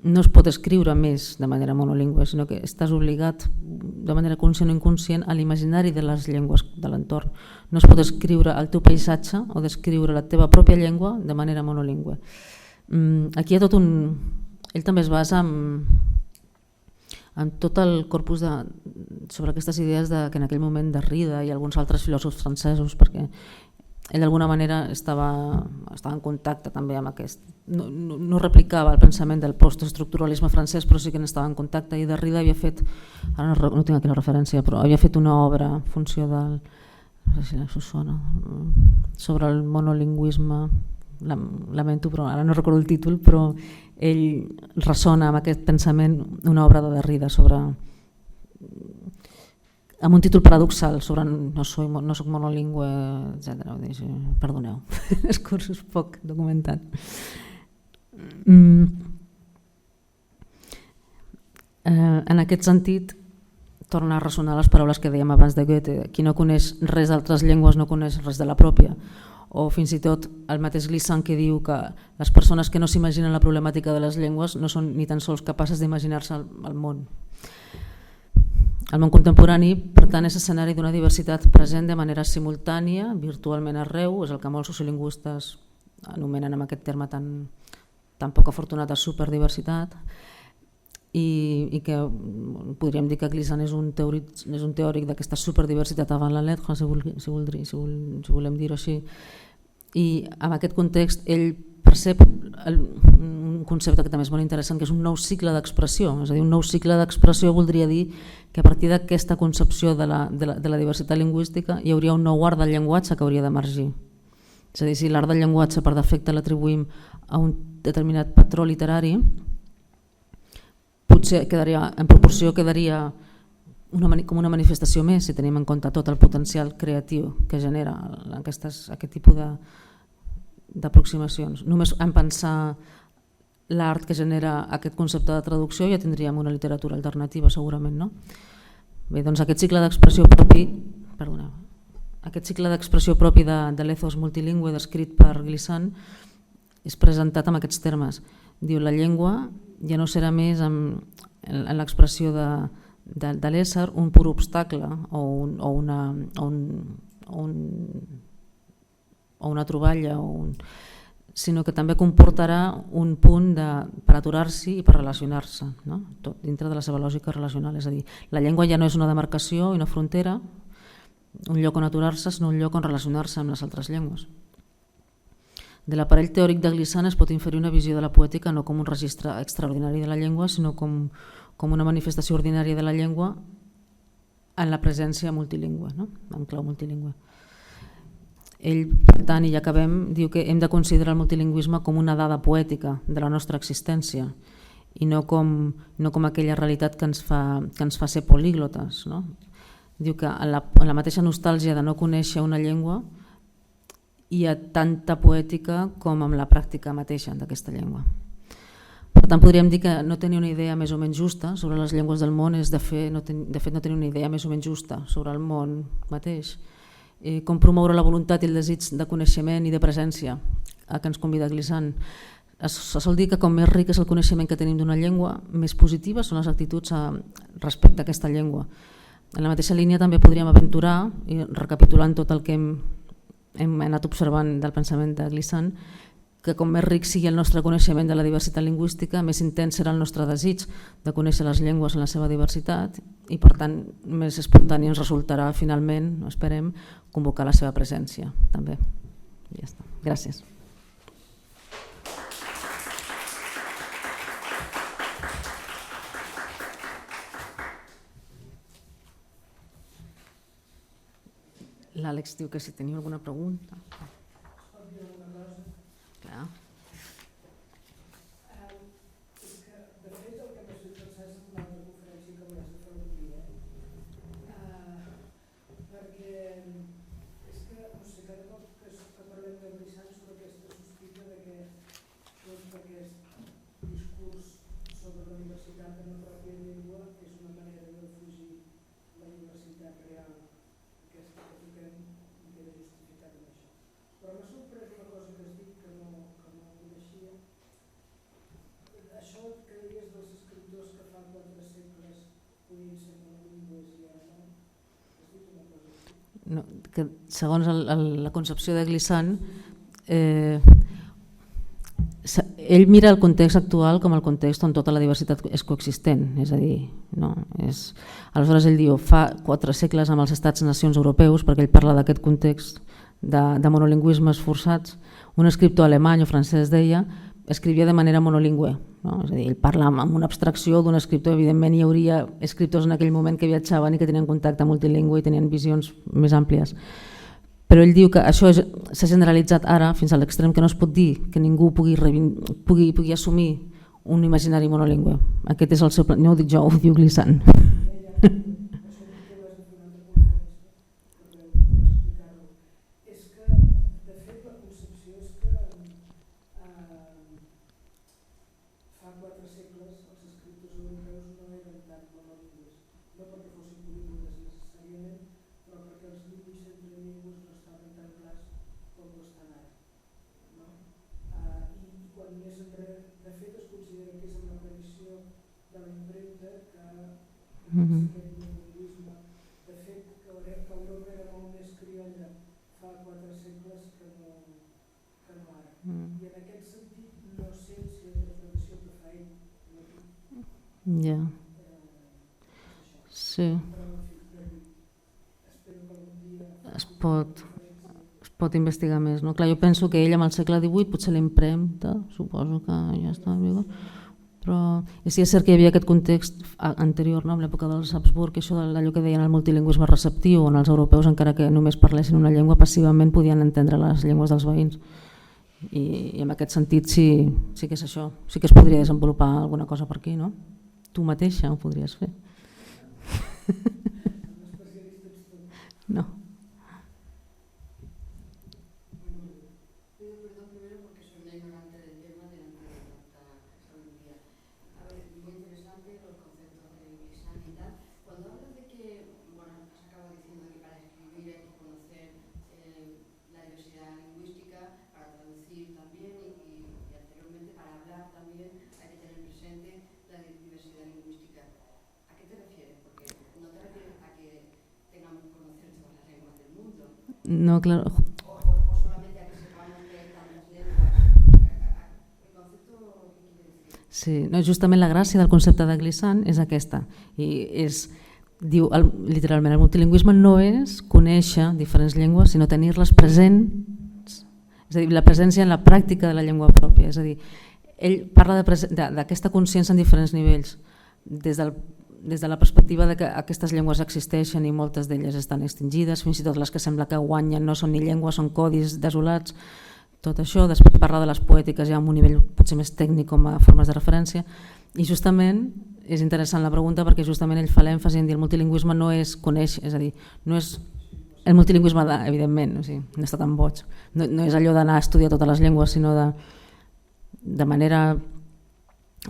no es pot escriure més de manera monolingüe, sinó que estàs obligat de manera conscient o inconscient a l'imaginari de les llengües de l'entorn. No es pot escriure el teu paisatge o descriure la teva pròpia llengua de manera monolingüe. Aquí hi ha tot un... Ell també es basa en tot el corpus sobre aquestes idees que en aquell moment Derrida i alguns altres filòsofs francesos, perquè ell d'alguna manera estava en contacte també amb aquest... No replicava el pensament del postestructuralisme francès, però sí que n'estava en contacte, i Derrida havia fet, ara no tinc aquí la referència, però havia fet una obra en funció del... no sé si us sona, sobre el monolingüisme, lamento, però ara no recordo el títol, però ell ressona amb aquest pensament una obra de Derrida sobre... amb un títol paradoxal sobre no soc monolingüe, etc. Perdoneu, és cursos poc documentat. En aquest sentit, torna a ressonar les paraules que dèiem abans de Goethe: qui no coneix res d'altres llengües no coneix res de la pròpia. O fins i tot el mateix Glissant, que diu que les persones que no s'imaginen la problemàtica de les llengües no són ni tan sols capaces d'imaginar-se el món. El món contemporani, per tant, és escenari d'una diversitat present de manera simultània, virtualment arreu, és el que molts sociolingüistes anomenen amb aquest terme tan poc afortunat de superdiversitat, i que podríem dir que Glissant és un teòric d'aquesta superdiversitat avant la lettre, si volem dir-ho així. I en aquest context ell percep un concepte que també és molt interessant, que és un nou cicle d'expressió. És a dir, un nou cicle d'expressió voldria dir que a partir d'aquesta concepció de la diversitat lingüística hi hauria un nou art del llenguatge que hauria d'emergir. És a dir, si l'art del llenguatge per defecte l'atribuïm a un determinat patró literari, potser en proporció quedaria com una manifestació més, si tenim en compte tot el potencial creatiu que genera aquest tipus d'aproximacions. Només en pensar l'art que genera aquest concepte de traducció ja tindríem una literatura alternativa, segurament, no? Bé, doncs aquest cicle d'expressió propi de l'ethos multilingüe descrit per Glissant és presentat amb aquests termes. Diu: la llengua ja no serà més en l'expressió de l'ésser un pur obstacle o una troballa, sinó que també comportarà un punt per aturar-s'hi i per relacionar-se, no? Tot dintre de la seva lògica relacional. És a dir, la llengua ja no és una demarcació i una frontera, un lloc on aturar-se, sinó un lloc on relacionar-se amb les altres llengües. De l'aparell teòric de Glissant es pot inferir una visió de la poètica no com un registre extraordinari de la llengua, sinó com una manifestació ordinària de la llengua en la presència multilingüe, no? En clau multilingüe. Ell, per tant, i ja acabem, diu que hem de considerar el multilingüisme com una dada poètica de la nostra existència i no com aquella realitat que ens fa ser políglotes, no? Diu que en la mateixa nostàlgia de no conèixer una llengua hi ha tanta poètica com amb la pràctica mateixa d'aquesta llengua. Per tant, podríem dir que no tenir una idea més o menys justa sobre les llengües del món és, de fet, no tenir una idea més o menys justa sobre el món mateix. Com promoure la voluntat i el desig de coneixement i de presència a què ens convida Glissant. Se sol dir que com més ric és el coneixement que tenim d'una llengua, més positives són les actituds respecte a aquesta llengua. En la mateixa línia també podríem aventurar, i recapitulant tot el que hem anat observant del pensament de Glissant, que com més ric sigui el nostre coneixement de la diversitat lingüística, més intens serà el nostre desig de conèixer les llengües en la seva diversitat i, per tant, més espontani ens resultarà, finalment, esperem, convocar la seva presència, també. Ja està. Gràcies. L'Àlex diu que si teniu alguna pregunta. Clar. No, que segons la concepció de Glissant, ell mira el context actual com el context on tota la diversitat és coexistent, és a dir, no, aleshores ell diu fa 4 segles amb els estats-nacions europeus, perquè ell parla d'aquest context de monolingüismes forçats, un escriptor alemany o francès deia escrivia de manera monolingüe, no? És a dir, ell parla amb una abstracció d'un escriptor, evidentment hi hauria escriptors en aquell moment que viatjaven i que tenien contacte multilingüe i tenien visions més àmplies. Però ell diu que això s'ha generalitzat ara fins a l'extrem que no es pot dir que ningú pugui assumir un imaginari monolingüe. Aquest és el seu plan, no ho dic jo, ho diu Glissant. De fet, que Europa era molt més criolla fa 4 segles que no ara. I en aquest sentit no sé si la interpretació que fa ell ja. Sí. Es pot investigar més, no? Clar, jo penso que ell amb el segle XVIII potser l'impremta, suposo que ja està viu. Però sí, és cert que hi havia aquest context anterior, no? En l'època dels Habsburg, això d'allò que deien el multilingüisme receptiu, on els europeus, encara que només parlessin una llengua, passivament podien entendre les llengües dels veïns. I en aquest sentit sí que és això, sí que es podria desenvolupar alguna cosa per aquí, no? Tu mateixa ho podries fer. No. No, claro. Sí, no, justament la gràcia del concepte de Glissant és aquesta. I diu literalment, el multilingüisme no és conèixer diferents llengües, sinó tenir-les presents, és a dir, la presència en la pràctica de la llengua pròpia. És a dir, ell parla d'aquesta consciència en diferents nivells, des de la perspectiva de que aquestes llengües existeixen i moltes d'elles estan extingides, fins i tot les que sembla que guanyen no són ni llengües, són codis desolats, tot això. Després parla de les poètiques ja en un nivell potser més tècnic com a formes de referència, i justament és interessant la pregunta perquè justament ell fa l'èmfasi en dir el multilingüisme no és conèixer, és a dir, no és el multilingüisme evidentment, o sigui, no està tan boig, no és allò d'anar a estudiar totes les llengües, sinó de manera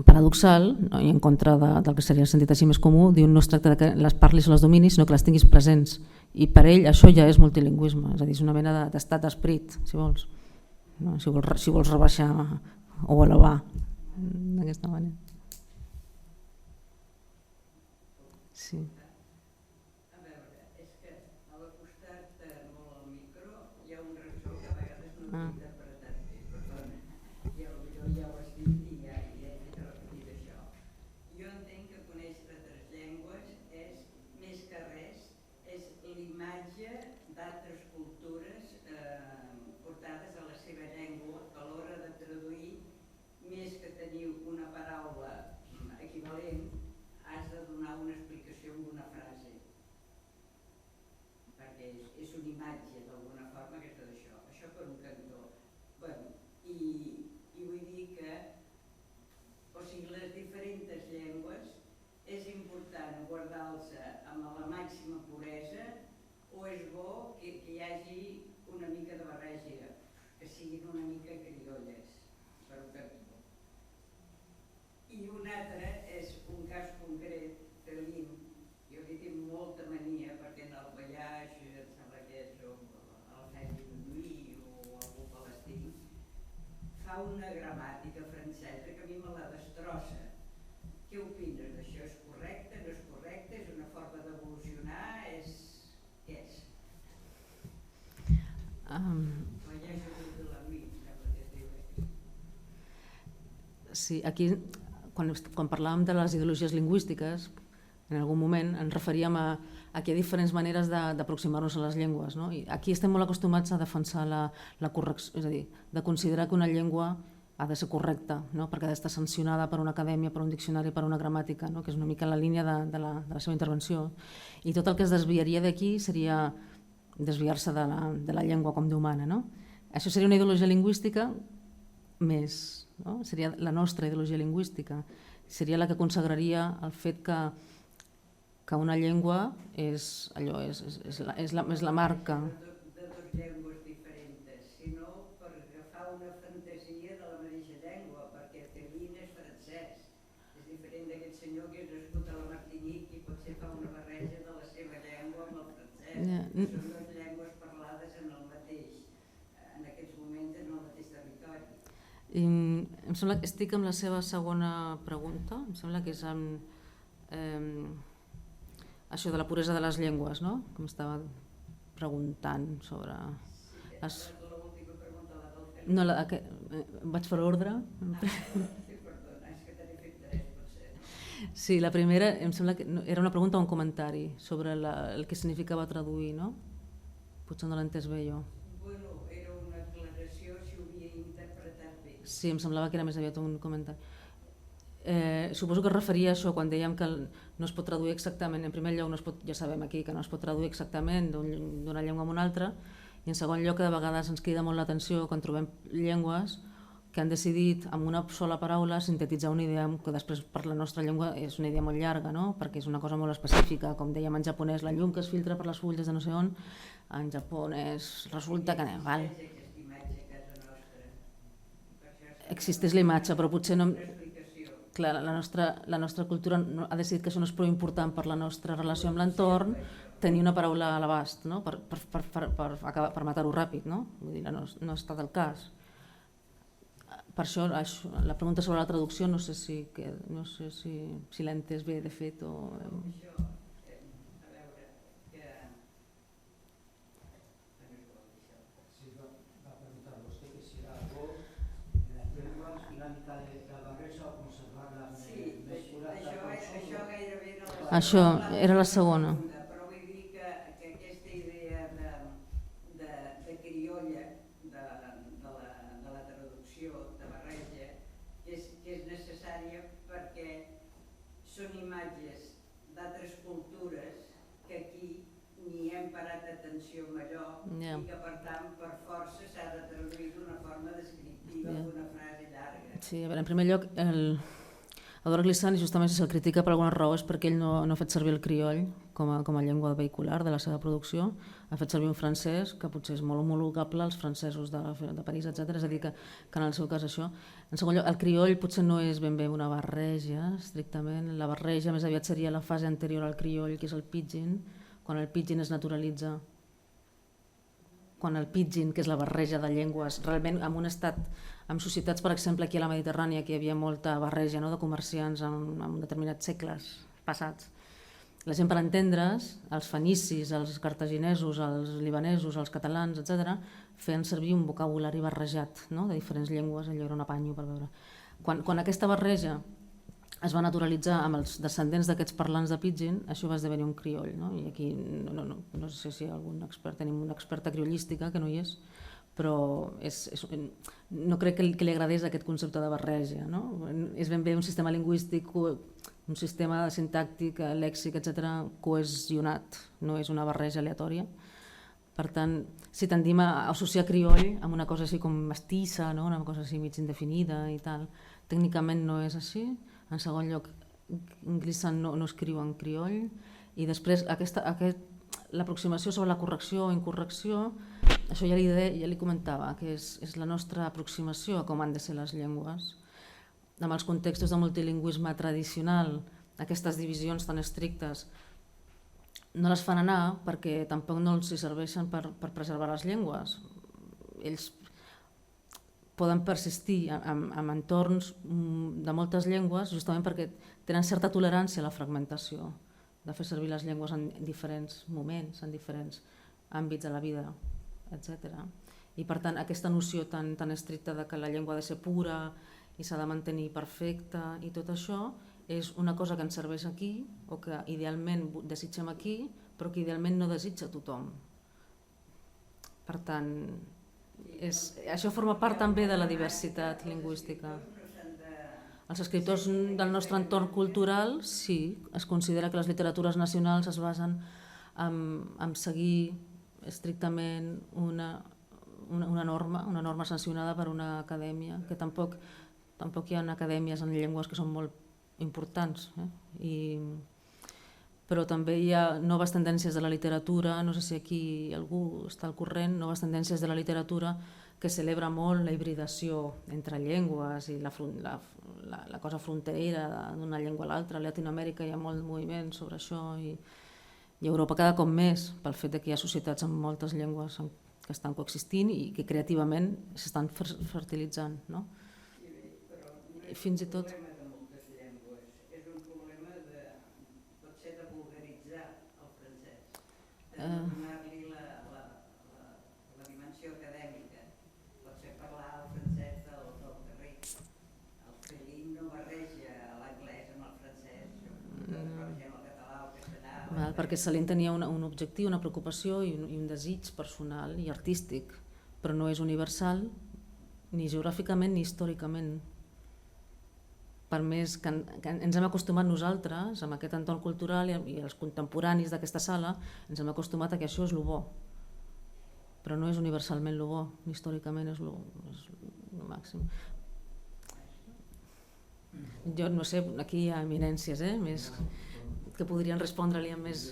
paradoxal, no? I en contra del que seria el sentit així més comú, diu no es tracta que les parlis o les dominis, sinó que les tinguis presents, i per ell això ja és multilingüisme, és a dir, és una mena d'estat d'esperit, si vols, no? Si vols rebaixar o elevar d'aquesta manera. Sí. A veure, és que a l'acostar-te molt al micro hi ha un ressò que a vegades no t'interpretat bé, perdona. cantó. Bueno, i vull dir que, o sigui, les diferents llengües és important guardar-se amb la màxima puresa o és bo que hi hagi una mica de barreja, que siguin una mica criolles, per un cantó. I un altre és un cas concret, Felín. Jo li tinc molta mania perquè en el Ballaix, em sembla que és el Fèlix Lluí o algú palestí, fa una gramàtica francesa que a mi me la destrossa. Què opines d'això? És correcte? No és correcte? És una forma d'evolucionar? Què és? Ballaix de la Lluí, sembla que es diu. Sí, aquí, quan parlàvem de les ideologies lingüístiques, en algun moment ens referíem a que hi ha diferents maneres d'aproximar-nos a les llengües, no? I aquí estem molt acostumats a defensar la correcció, és a dir, de considerar que una llengua ha de ser correcta, no? Perquè ha d'estar sancionada per una acadèmia, per un diccionari, per una gramàtica, no? Que és una mica la línia de la seva intervenció. I tot el que es desviaria d'aquí seria desviar-se de la llengua com d'humana, no? Això seria una ideologia lingüística més, no? Seria la nostra ideologia lingüística, seria la que consagraria el fet que una llengua és allò, és la marca. De dues llengües diferents, sinó per agafar una fantasia de la mateixa llengua, perquè Felín és francès. És diferent d'aquest senyor que és nascut a la Martinique i potser fa una barreja de la seva llengua amb el francès. Són dues llengües parlades en aquests moments en el mateix territori. Em sembla que estic amb la seva segona pregunta, em sembla que és això de la puresa de les llengües, no? Que m'estava preguntant sobre... L'última pregunta, la del Felín. No, vaig per ordre. Sí, perdona, és que t'he fet tres, potser. Sí, la primera em sembla que era una pregunta o un comentari sobre el que significava traduir, no? Potser no l'he entès bé jo. Bueno, era una aclaració si ho havia interpretat bé. Sí, em semblava que era més aviat un comentari. Suposo que es referia a això quan dèiem que no es pot traduir exactament. En primer lloc, ja sabem aquí que no es pot traduir exactament d'una llengua a una altra, i en segon lloc, que de vegades ens crida molt l'atenció quan trobem llengües que han decidit amb una sola paraula sintetitzar una idea que després per la nostra llengua és una idea molt llarga, no? Perquè és una cosa molt específica, com dèiem en japonès, la llum que es filtra per les fulles de no sé on, en japonès resulta que val. Existeix la imatge, però potser no... Clar, la nostra cultura ha decidit que això no és prou important per la nostra relació amb l'entorn, tenir una paraula a l'abast, no? per matar-ho ràpid, no? Vull dir, no ha estat el cas. Per això, la pregunta sobre la traducció no sé si l'he entès bé, de fet, o... Això era la segona. Però vull dir que aquesta idea de criolla, de la traducció, de barreja, que és necessària perquè són imatges d'altres cultures que aquí ni hem parat atenció en allò i que per tant per força s'ha de traduir d'una forma descriptiva, d'una frase llarga. Sí, a veure, en primer lloc, Eduard Glissant, justament si se'l critica per alguna raó és perquè ell no ha fet servir el crioll com a llengua vehicular de la seva producció, ha fet servir un francès que potser és molt homologable als francesos de París, etc. És a dir, que en el seu cas això. En segon lloc, el crioll potser no és ben bé una barreja, estrictament. La barreja més aviat seria la fase anterior al crioll, que és el pidgin, quan el pidgin es naturalitza. Quan el pidgin, que és la barreja de llengües, realment en un estat, en societats, per exemple, aquí a la Mediterrània, que hi havia molta barreja, no?, de comerciants en determinats segles passats. La gent, per entendre's, els fenicis, els cartaginesos, els libanesos, els catalans, etc., feien servir un vocabulari barrejat, no?, de diferents llengües, allò era un apanyo per veure. Quan aquesta barreja es va naturalitzar amb els descendents d'aquests parlants de pidgin, això va esdevenir un crioll, no? I aquí no sé si algun expert, tenim una experta criollística, que no hi és, però no crec que li agradés aquest concepte de barreja, no? És ben bé un sistema lingüístic, un sistema sintàctic, lèxic, etc., cohesionat, no és una barreja aleatòria. Per tant, si tendim a associar crioll amb una cosa així com mestissa, no? Una cosa així mig indefinida i tal, tècnicament no és així. En segon lloc, Glissant no escriu en crioll, i després l'aproximació sobre la correcció o incorrecció, això ja li comentava, que és la nostra aproximació a com han de ser les llengües. En els contextos de multilingüisme tradicional, aquestes divisions tan estrictes no les fan anar perquè tampoc no els serveixen per preservar les llengües. Ells poden persistir en entorns de moltes llengües justament perquè tenen certa tolerància a la fragmentació, de fer servir les llengües en diferents moments, en diferents àmbits de la vida, etc. I per tant, aquesta noció tan estricta de que la llengua ha de ser pura i s'ha de mantenir perfecta i tot això és una cosa que ens serveix aquí o que idealment desitgem aquí, però que idealment no desitja tothom. Per tant, això forma part també de la diversitat lingüística. Els escriptors del nostre entorn cultural, sí, es considera que les literatures nacionals es basen en seguir estrictament una norma sancionada per una acadèmia, que tampoc hi ha acadèmies en llengües que són molt importants, però també hi ha noves tendències de la literatura, no sé si aquí algú està al corrent, noves tendències de la literatura que celebra molt la hibridació entre llengües i la cosa fronterera d'una llengua a l'altra. A Llatinoamèrica hi ha molt moviment sobre això i a Europa cada cop més, pel fet que hi ha societats amb moltes llengües que estan coexistint i que creativament s'estan fertilitzant, no? Fins i tot... donar-li la dimensió acadèmica. Pot ser parlar el francès del carrer. El Félix no barreja l'anglès amb el francès, barregem el català, el castellà... Perquè Salín tenia un objectiu, una preocupació i un desig personal i artístic, però no és universal ni geogràficament ni històricament. Per més que ens hem acostumat nosaltres, amb aquest entorn cultural i els contemporanis d'aquesta sala, ens hem acostumat a que això és el bo. Però no és universalment el bo, ni històricament és el màxim. Jo no sé, aquí hi ha eminències, més que podrien respondre-li amb més...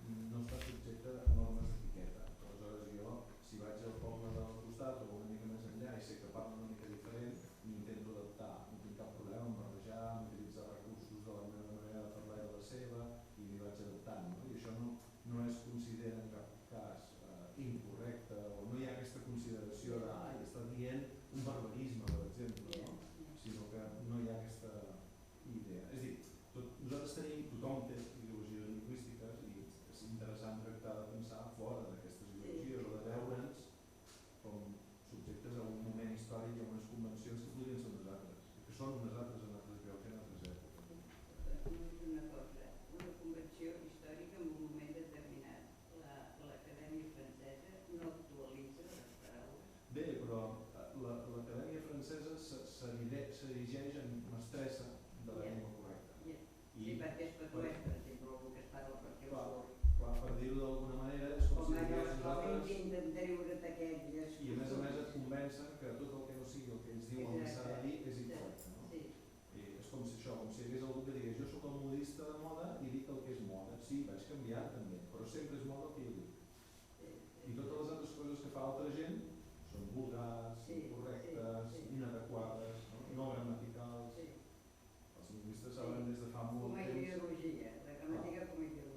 no està subjecte a normes d'etiqueta. Aleshores jo, si vaig al poble del costat o una mica més enllà i sé que parlo una mica diferent, m'intento adaptar, no tinc cap problema en barrejar, en utilitzar recursos de la meva manera de parlar i de la seva, i m'hi vaig adaptant, no? I això no es considera en cap cas incorrecte, o no hi ha aquesta consideració de està dient un barbarisme, per exemple, no? Sinó que no hi ha aquesta idea. És a dir, nosaltres tenim, tothom té ideologies lingüístiques i és interessant tractar de pensar fora d'aquestes ideologies o de veure'ns com subjectes a un moment històric i a unes convencions que podrien ser unes altres, que són unes altres en altres llocs i en altres èpoques. Una cosa, una convenció històrica en un moment determinat. L'Acadèmia Francesa no actualitza les paraules. Bé, però l'Acadèmia Francesa s'erigeix en mestressa de la llengua correcta. Sí, perquè es produeix, per exemple, el que es parla perquè clar, el surt. clar, per dir-ho d'alguna manera, és com si digués nosaltres... Intenten treure't aquelles... I a més et convencen que tot el que no sigui el que ells diuen que s'ha de dir és incorrecte, no? Sí. I és com si això, com si hi hagués algú que digués jo sóc el modista de moda i dic el que és moda. Sí, vaig canviant també, però sempre és moda el que jo dic. I totes les altres coses que fa altra gent són vulgars, incorrectes, inadequades, no gramaticals. Els lingüistes saben des de fa molt Com a temps... ideologia, la gramàtica com a ideologia.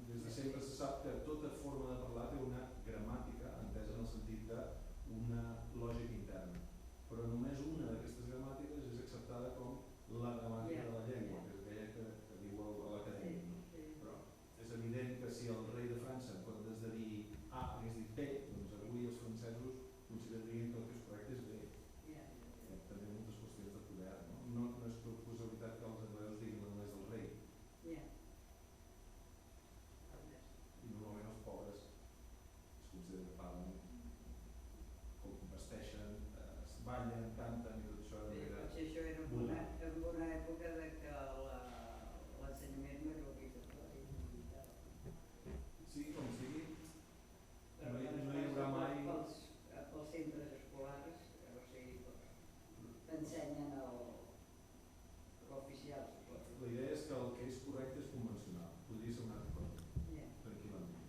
Des de sempre se sap que tota forma de parlar té una gramàtica, entesa en el sentit d'una lògica interna. Però només una d'aquestes gramàtiques és acceptada com la gramàtica de la llengua, que és aquella que diu a l'acadèmia. Però és evident que si el rei de França, en comptes de dir A, hagués dit B, doncs avui els francesos considerarien que el que és correcte és B. També moltes qüestions de poder, no és per casualitat que els anglesos diguin l'anglès del rei. I normalment els pobres es consideren que parlen com vesteixen, es ballen, canten i tot això de manera Potser això era en bona època de que l'ensenyament no era obligatori. Sí, com sigui, no hi haurà mai... Pels centres escolars, o sigui, t'ensenyen l'oficial. La idea és que el que és correcte és convencional, podria ser una altra cosa, tranquil·lament.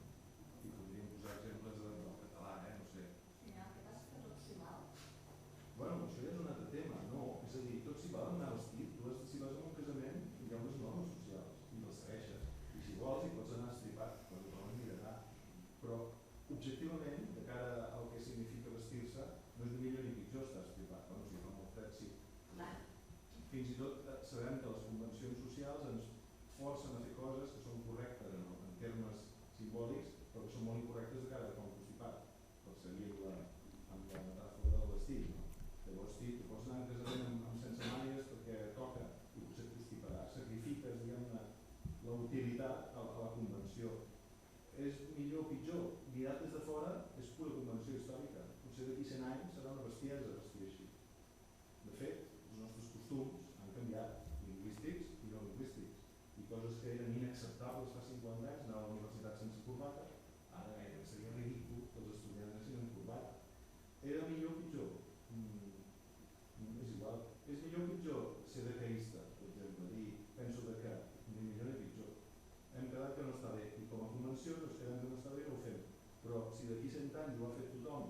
I podríem posar exemples del català, no sé. Bueno, això ja és un altre tema, no? És a dir, tot s'hi val anar vestit, si vas a un casament hi ha unes normes socials i les segueixes. I si vols hi pots anar estripat, quan tothom mirarà. Però, objectivament, de cara al que significa vestir-se, no és ni millor ni pitjor estar estripat. Bueno, si fa molt fred, sí. Fins i tot sabem que les convencions socials ens forcen a fer coses que són correctes en termes simbòlics, però que són molt incorrectes de cara a com constipat, per seguir amb la metàfora del vestit. Llavors, sí, tu pots anar a casament amb sense mànigues perquè toca i potser et constiparà. Sacrifiques, diguem-ne, la utilitat a la convenció. És millor o pitjor? Mirat des de fora és pura convenció històrica. Potser d'aquí 100 anys serà una bestiesa vestir així. De fet, els nostres costums han canviat, lingüístics i no lingüístics. I coses que eren inacceptables fa 50 anys, anar a la universitat sense corbata, ara gairebé seria ridícul que els estudiants anessin amb corbata. Era millor o pitjor? És igual. És millor o pitjor ser decaïsta, per exemple, dir penso que ni millor ni pitjor. Hem quedat que no està bé i com a convenció ens quedem que no està bé i no ho fem. Però si d'aquí 100 anys ho ha fet tothom,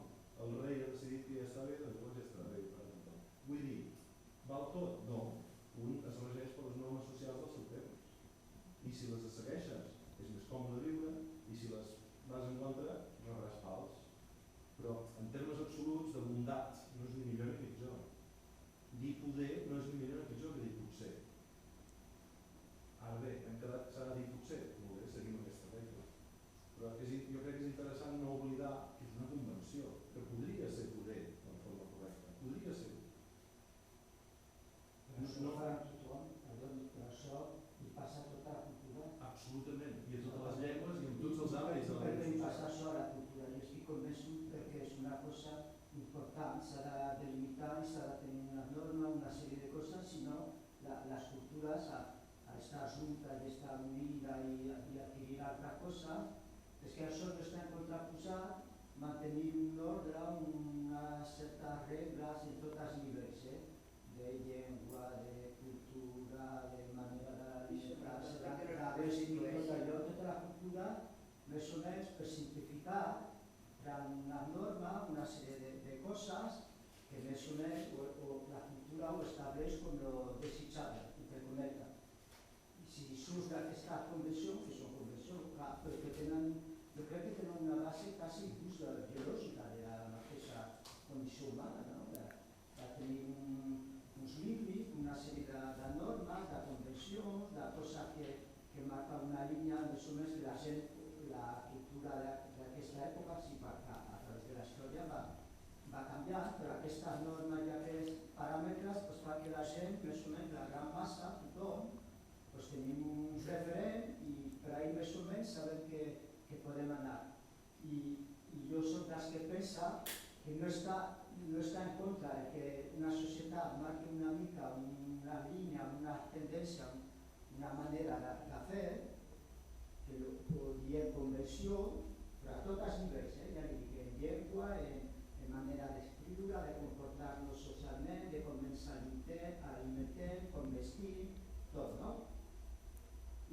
el rei ha decidit que ja està bé, doncs ja estarà bé per a tothom. Vull dir, val tot? No. Un es regeix per les normes socials del seu temps. I si les segueixes és més còmode viure i si les vas en contra rebràs pals. Però en termes absoluts de bondat no és ni millor ni pitjor. Dir poder no és ni millor ni pitjor que dir potser. Ara bé, hem quedat que s'ha de dir potser, molt bé, seguim aquesta regla. Però jo crec que és interessant no oblidar que és una convenció, que podria ser poder de la forma correcta, podria ser. No fa tothom, però això hi passa a tota la cultura. Absolutament, i a totes les llengües i en tots els àmbits de la Perquè hi vida. passa això a la cultura, jo estic convençut perquè és una cosa important, s'ha de delimitar i s'ha de tenir una norma, una sèrie de coses, sinó les cultures a estar juntes i estar unides i adquirir altra cosa, és que això no està en contraposat, mantenir un ordre, unes certes regles en tots els nivells, de llengua, de cultura, de manera de vestir, tot allò, totes la cultura, més o menys, per simplificar, creant una norma, una sèrie de coses que més o menys la cultura ho estableix com lo desitjable, entre cometes. I si surts d'aquesta convenció, que són convencions, clar, perquè jo crec que tenen una base quasi inclús biològica de la mateixa condició humana, no? De tenir uns límits, una sèrie de normes, de convencions, de coses que marquen una línia més o menys que la gent, la cultura d'aquesta època, sí, perquè a través de la història va canviant, però aquestes normes i aquests paràmetres pues, fa que la gent, més o menys la gran massa, tothom, pues, tenim un referent i per ahí més o menys sabem que podem anar. I jo soc dels que pensa que no està en contra de que una societat marqui una mica una línia, una tendència, una manera de fer, que ho diem convenció, però a tots els nivells, ja li dic, en llengua, en manera d'escriure, de comportar-nos socialment, de com ens alimentem, com vestim, tot, no?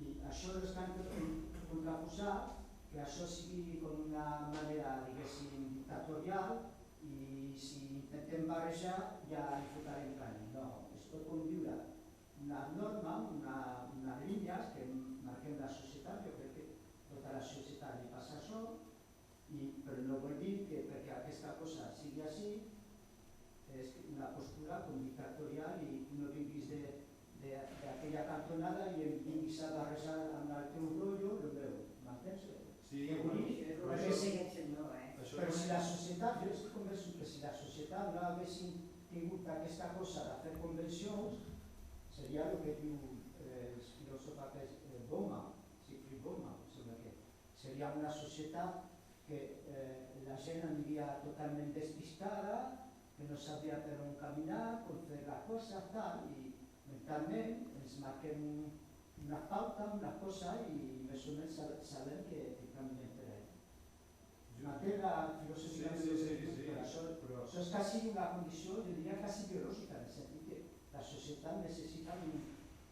I això és que han de contraposar que això sigui com una manera, diguéssim, dictatorial i si intentem barrejar ja hi fotrem canya. No, es pot conviure una norma, unes línies que marquem la societat, jo crec que tota la societat li passa això, però no vol dir que perquè aquesta cosa sigui així és una postura com dictatorial i no vinguis d'aquella cantonada i em vinguis a barrejar amb el teu rotllo, el meu, m'entens? Sí, però si la societat, jo estic convençut que si la societat no haguessin tingut aquesta cosa de fer convencions, seria el que diu el filòsof aquest Bauman, Siegfried Bauman, seria una societat que la gent aniria totalment despistada, que no sabia per on caminar, com fer les coses, tal, i mentalment ens marquem una pauta, una cosa, i més o menys sabem que caminem per ahí. M'entén la filosofia? Sí. Però això és quasi una condició, jo diria quasi biològica, en el sentit que la societat necessita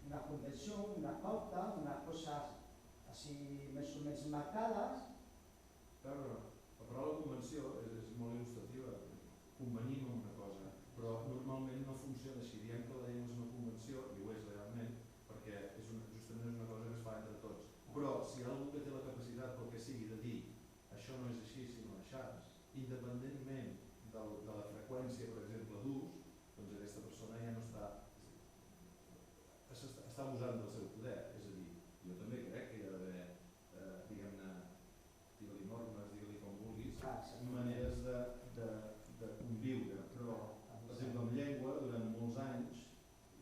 una convenció, una pauta, unes coses així més o menys marcades. Clar, la paraula convenció és molt il·lustrativa. Convenim en una cosa, però normalment no funciona així. Diem que la llengua és una convenció, i ho és realment, perquè justament és una cosa que es fa entre tots. Però si hi ha algú que té la capacitat, pel que sigui, de dir això no és així, sinó això, independentment de la freqüència, per exemple, d'ús, doncs aquesta persona ja no està abusant del seu poder. És a dir, jo també crec que hi ha d'haver, diguem-ne, digue-li normes, digue-li com vulguis, maneres de conviure, però, per exemple, amb llengua, durant molts anys,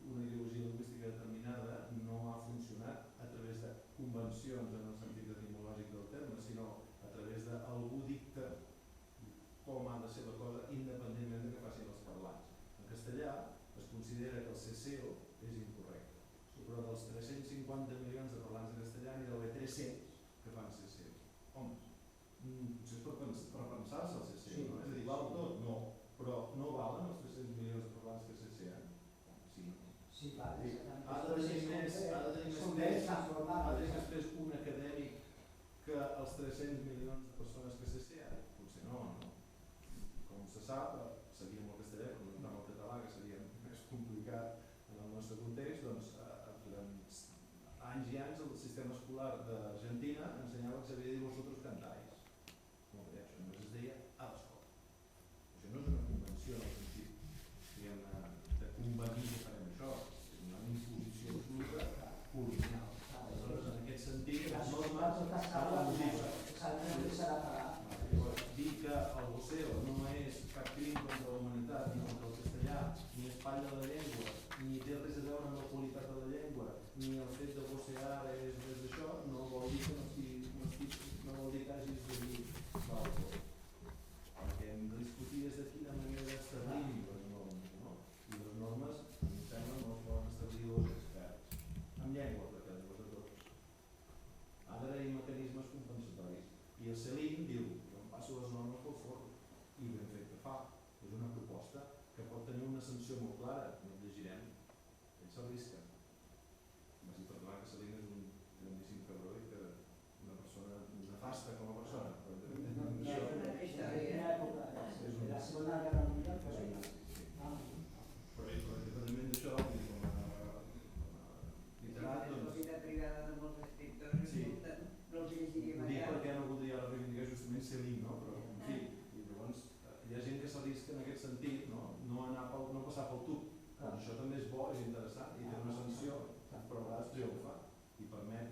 una ideologia lingüística determinada no ha funcionat a través de convencions en el sentit etimològic del terme, sinó a través d'algú dicta com ha de ser la cosa independentment de que facin els parlants. En castellà es considera que el cesseo és incorrecte, però dels 350 milions de parlants de castellà n'hi deu haver 300 que fan cesseo. Home, potser és per repensar-se el cesseo, no? És a dir, val tot? No, però no valen els 300 milions de parlants que cessean? Sí, vale. Ha de tenir després un acadèmic que els 300 milions de persones que cesseen? Potser no, no? Com se sap, seguim el castellà, però no el català, que seria més complicat en el nostre context, doncs durant anys i anys el sistema escolar d'Argentina ensenyava que s'havia de dir vosotros cantáis. Molt bé, això només es deia a l'escola. Això no és una convenció en el sentit, diguem-ne, de convenir que farem això, és una imposició absoluta colonial. Aleshores, en aquest sentit, les normes dir que el voceo no és cap crim contra la humanitat ni contra el castellà, ni espatlla la llengua, ni té res a veure amb la qualitat de la llengua, ni el fet de vocear és res d'això, no vol dir que no vol dir que hagis de dir l'altre. Perquè hem de discutir des de quina manera establim les normes, no? I les normes, em sembla, no es poden establir dos experts. En llengua, perquè en llengua de tots. Ha d'haver-hi mecanismes compensatoris. I el CELIM diu, jo em passo les normes pel forn, i ben fet que fa. És una proposta que pot tenir una sanció molt clara, no et llegirem,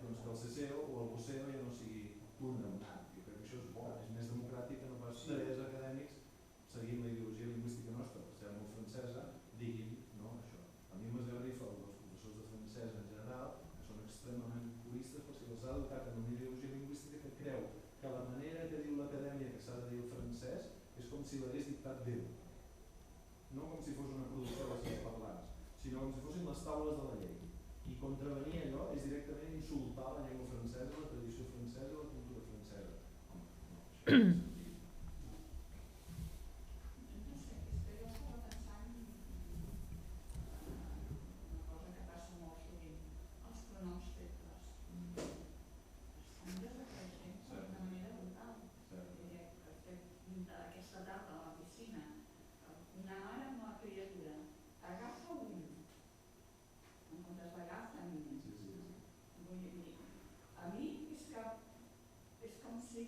doncs, que el CCO o el voceo ja no sigui un demanat. Jo crec que això és bo, és més democràtic que no pas tres acadèmics seguint la ideologia lingüística nostra, per ser molt francesa, diguin no, això. A mi m'es garrifa els professors de francès en general, que són extremament puristes, perquè els ha educat en una ideologia lingüística que creu que la manera que diu l'acadèmia que s'ha de dir el francès és com si l'hagués dictat Déu. No com si fos una producció de les parlants, sinó com si fossin les taules de la llei. I contravenir allò és directament insultar la llengua francesa, la tradició francesa, la cultura francesa. Home, no, això no és sentit. No sé, és que jo estava pensant una cosa que passa molt sovint, els pronoms febles. Estan desapareixent d'una manera brutal. Aquesta tarda a la piscina, una mare amb la criatura agafa un, en comptes d'agafa un. Vull dir, a mi és com si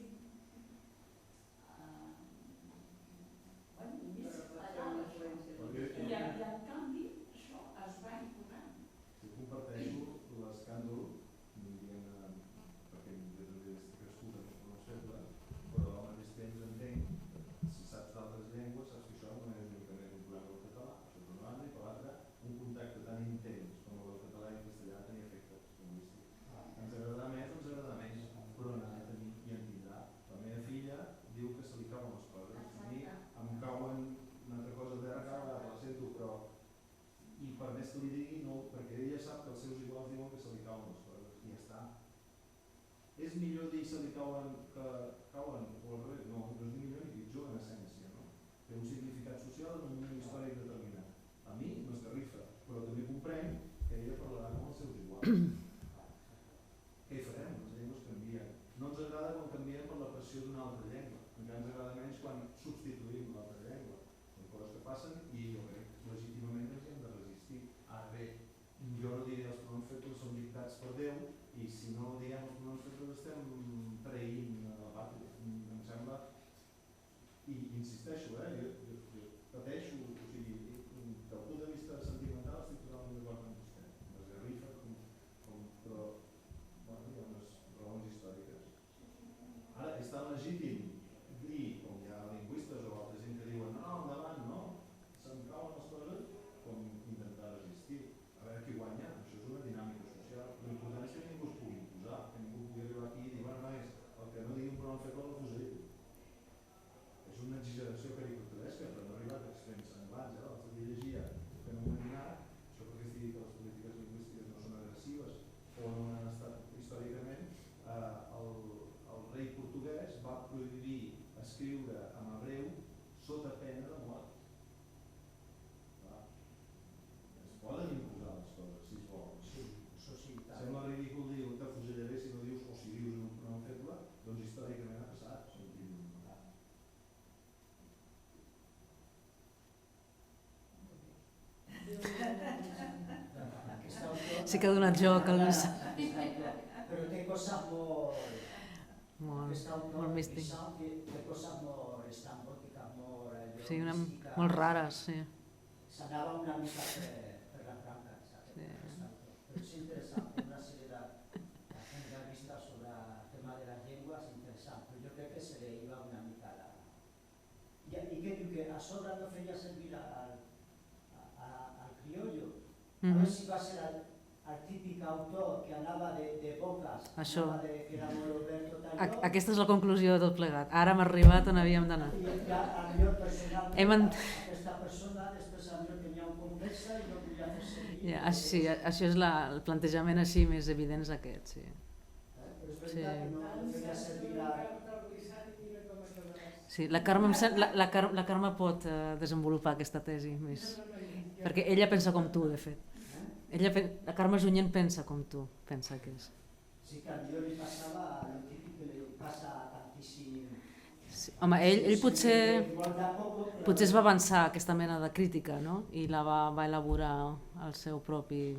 més allà d'això. I en canvi això es va imposant. Jo comparteixo l'escàndol, diguem-ne, perquè des de crescut amb els pronoms febles, però al mateix temps entenc, si saps d'altres llengües, saps que això no és únicament un problema del català. Això per una banda, i per l'altra, un contacte tan intens com el del català i el castellà tenia efectes lingüístics. Ens agradarà més o ens agradarà menys, però n'ha de tenir i en tindrà. La meva filla diu que se li cauen les coses. A mi em cauen una altra cosa de terra, la sento, però i per més que li digui no, perquè ella sap que els seus iguals diuen que se li cauen les coses i ja està. És millor dir se li cauen que cauen o al revés? No, no és ni millor ni pitjor en essència, no? Té un significat social en un moment històric determinat. A mi m'esgarrifa, però també comprenc que ella parlarà com els seus iguals. Què hi farem? Les llengües canvien. No ens agrada quan canviem per la pressió d'una altra llengua, encara ens agrada menys quan substituïm l'altra llengua. Són coses que passen i jo crec que legítimament ens hi hem de resistir. Ara bé, jo no diré els pronoms febles són dictats per Déu i si no diem els pronoms febles estem traïnt la pàtria. Em sembla, i insisteixo, jo pateixo, o sigui, del punt de vista sentimental estic totalment d'acord amb vostè. M'esgarrifa, però bueno, hi ha unes raons històriques. Ara, és tan legítim dir, com hi ha lingüistes o altra gent que diuen no, endavant, no, se'm cauen les coses, com intentar resistir. A veure qui guanya, això és una dinàmica social. L'important és que ningú es pugui imposar, que ningú pugui arribar aquí i dir, bueno, nois, el que no digui un pronom feble el fusello. És una exageració caricaturesca, però no ha arribat a extrems semblants. L'altre dia llegia que no m'ho he donat, això perquè es digui que les polítiques lingüístiques no són agressives o no han estat històricament, el rei portuguès va prohibir escriure en hebreu sota pena de mort. Es poden imposar les coses, si es vol. Sembla ridícul dir te fusellaré si no dius, o si dius un pronom feble, doncs històricament ha passat. Sí que ha donat joc al Lluís. Però té coses Molt místic. té coses molt estrambòtiques, molt Sí, molt rares, sí. s'anava una mica per les branques, saps? Sí. Però és interessant, té una sèrie de punts de vista sobre el tema de les llengües interessant, però jo crec que se li iba una mica la... I què diu, que a sobre no feia servir al criollo? A veure si va ser el típic autor que anava de boques, Això. anava que era molt obert tot allò. Aquesta és la conclusió de tot plegat. Ara hem arribat on havíem d'anar. I ja, millor personalment, Hem aquesta persona després millor tenia un complex i no podia fer servir. Ja, això és el plantejament així més evident és aquest, sí. Però és veritat que no feia servir la... Sí, la Carme pot desenvolupar aquesta tesi més, perquè ella pensa com tu, de fet. La Carme Junyent pensa com tu, pensa que és. Sí, que millor li passava el típic que li passa tantíssim... Sí, home, ell potser es va avançar aquesta mena de crítica, no? I la va elaborar al seu propi...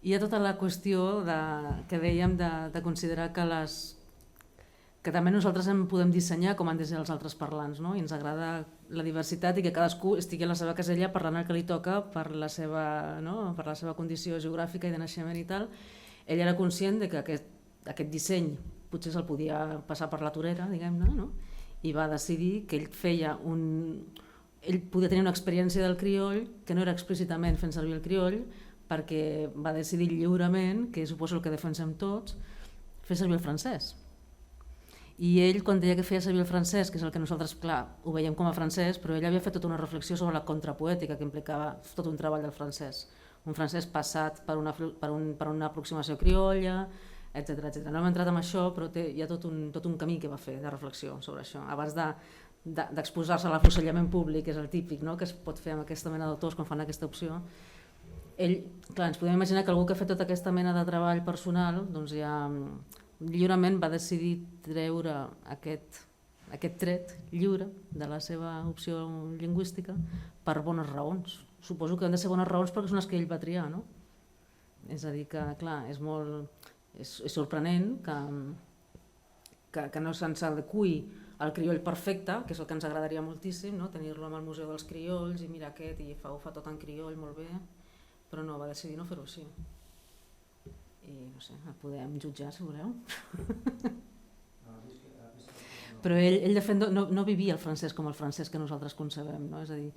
Hi ha tota la qüestió que dèiem de considerar que que també nosaltres en podem dissenyar com han de ser els altres parlants, no? I ens agrada la diversitat i que cadascú estigui a la seva casella parlant el que li toca per la seva, no? Per la seva condició geogràfica i de naixement i tal. Ell era conscient de que aquest disseny potser se'l podia passar per la torera, diguem-ne, no? I va decidir que ell ell podia tenir una experiència del crioll que no era explícitament fent servir el crioll, perquè va decidir lliurement, que suposo el que defensem tots, fer servir el francès. I ell, quan deia que feia servir el francès, que és el que nosaltres, clar, ho veiem com a francès, però ell havia fet tota una reflexió sobre la contrapoètica que implicava tot un treball del francès. Un francès passat per una aproximació criolla, etc. No hem entrat en això, però hi ha tot un camí que va fer de reflexió sobre això. Abans d'exposar-se a l'afusellament públic, que és el típic, no?, que es pot fer amb aquesta mena d'autors quan fan aquesta opció, ell, clar, ens podem imaginar que algú que ha fet tota aquesta mena de treball personal, doncs ja lliurement va decidir treure aquest tret lliure de la seva opció lingüística per bones raons. Suposo que han de ser bones raons perquè són les que ell va triar, no? És a dir, que clar, és sorprenent que no se'ns adeqüi al crioll perfecte, que és el que ens agradaria moltíssim, no? Tenir-lo amb el Museu dels Criolls i mira aquest i ho fa tot en crioll, molt bé, però no, va decidir no fer-ho així. I no sé, el podem jutjar si voleu. Però ell de fet no vivia el francès com el francès que nosaltres concebem, no? És a dir,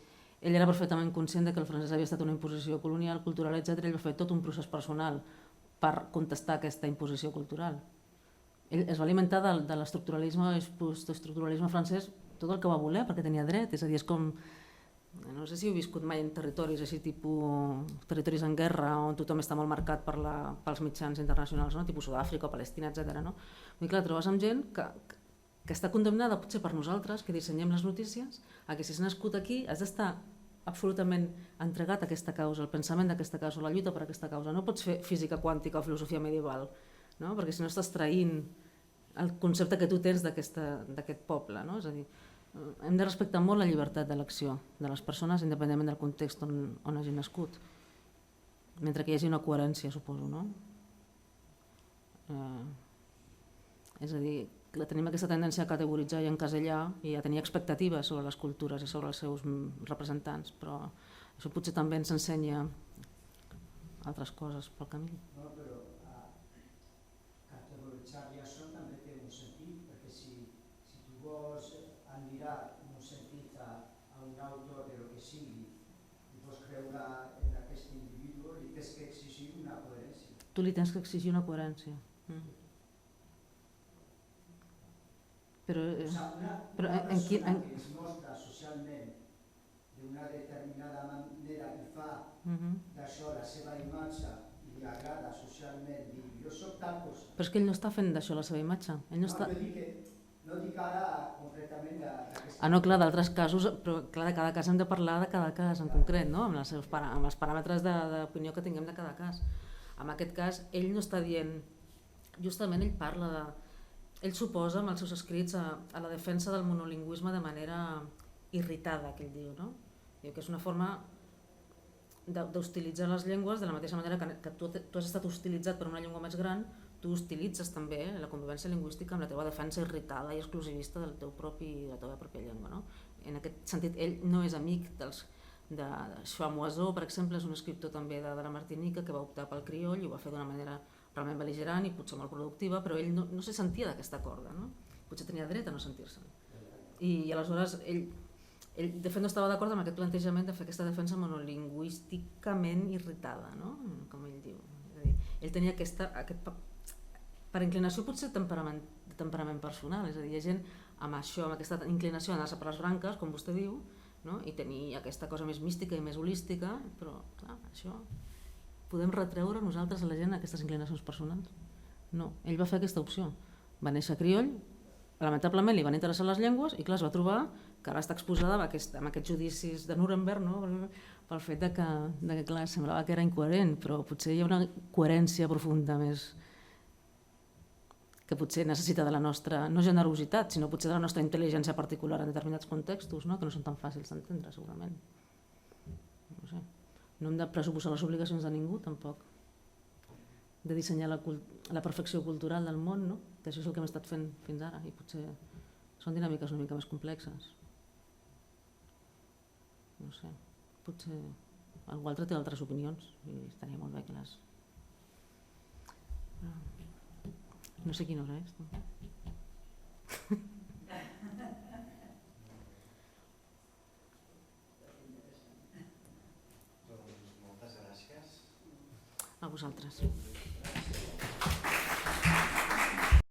ell era perfectament conscient que el francès havia estat una imposició colonial, cultural, etc. Ell va fer tot un procés personal per contestar aquesta imposició cultural. Ell es va alimentar de l'estructuralisme i postestructuralisme francès tot el que va voler perquè tenia dret, és a dir, és com... No sé si heu viscut mai en territoris així, tipus territoris en guerra, on tothom està molt marcat pels mitjans internacionals, no? Tipus Sud-àfrica o Palestina, etc. No? Vull dir, clar, trobes amb gent que està condemnada potser per nosaltres, que dissenyem les notícies, a que si has nascut aquí has d'estar absolutament entregat a aquesta causa, al pensament d'aquesta causa, a la lluita per aquesta causa. No pots fer física quàntica o filosofia medieval, no? Perquè si no estàs traint el concepte que tu tens d'aquest poble, no? És a dir, hem de respectar molt la llibertat d'elecció de les persones independentment del context on hagin nascut, mentre que hi hagi una coherència, suposo, no? És a dir, tenim aquesta tendència a categoritzar i encasellar i a tenir expectatives sobre les cultures i sobre els seus representants, però això potser també ens ensenya altres coses pel camí. No, però categoritzar-li això també té un sentit, perquè si tu vols admirar en un sentit a un autor de lo que sigui i vols creure en aquest individu, li tens que exigir una coherència. Tu li tens que exigir una coherència. Però Una persona que es mostra socialment d'una determinada manera i fa d'això la seva imatge i li agrada socialment, dir jo soc tal cosa. Però és que ell no està fent d'això la seva imatge. No dic ara concretament d'aquesta... No, clar, d'altres casos, però clar, de cada cas hem de parlar de cada cas en concret, no? Amb els paràmetres d'opinió que tinguem de cada cas. En aquest cas, ell no està dient... Justament ell parla de... Ell suposa amb els seus escrits a la defensa del monolingüisme de manera irritada, que ell diu, no? Diu que és una forma d'hostilitzar les llengües de la mateixa manera que tu has estat hostilitzat per una llengua més gran, tu hostilitzes també la convivència lingüística amb la teva defensa irritada i exclusivista de la teva pròpia llengua, no? En aquest sentit, ell no és amic de Choiseul, per exemple, és un escriptor també de la Martinica que va optar pel crioll i ho va fer d'una manera realment bel·ligerant i potser molt productiva, però ell no se sentia d'aquesta corda, no? Potser tenia dret a no sentir-se'n. I aleshores ell de fet no estava d'acord amb aquest plantejament de fer aquesta defensa monolingüísticament irritada, no? Com ell diu. És a dir, ell tenia per inclinació potser de temperament personal, és a dir, hi ha gent amb això, amb aquesta inclinació a anar-se per les branques, com vostè diu, no? I tenir aquesta cosa més mística i més holística, però clar, això podem retreure nosaltres a la gent aquestes inclinacions personals? No, ell va fer aquesta opció. Va néixer crioll, lamentablement li van interessar les llengües i clar, es va trobar que ara està exposada amb aquests judicis de Nuremberg, no? Pel fet de que clar, semblava que era incoherent, però potser hi ha una coherència profunda més que potser necessita de la nostra, no generositat, sinó potser de la nostra intel·ligència particular en determinats contextos, no? Que no són tan fàcils d'entendre, segurament. No sé. No hem de pressuposar les obligacions de ningú, tampoc, de dissenyar la perfecció cultural del món, no? que això és el que hem estat fent fins ara i potser són dinàmiques una mica més complexes. No sé, potser algú altre té altres opinions i estaria molt bé que les... No sé quina hora és. Doncs moltes gràcies. A vosaltres.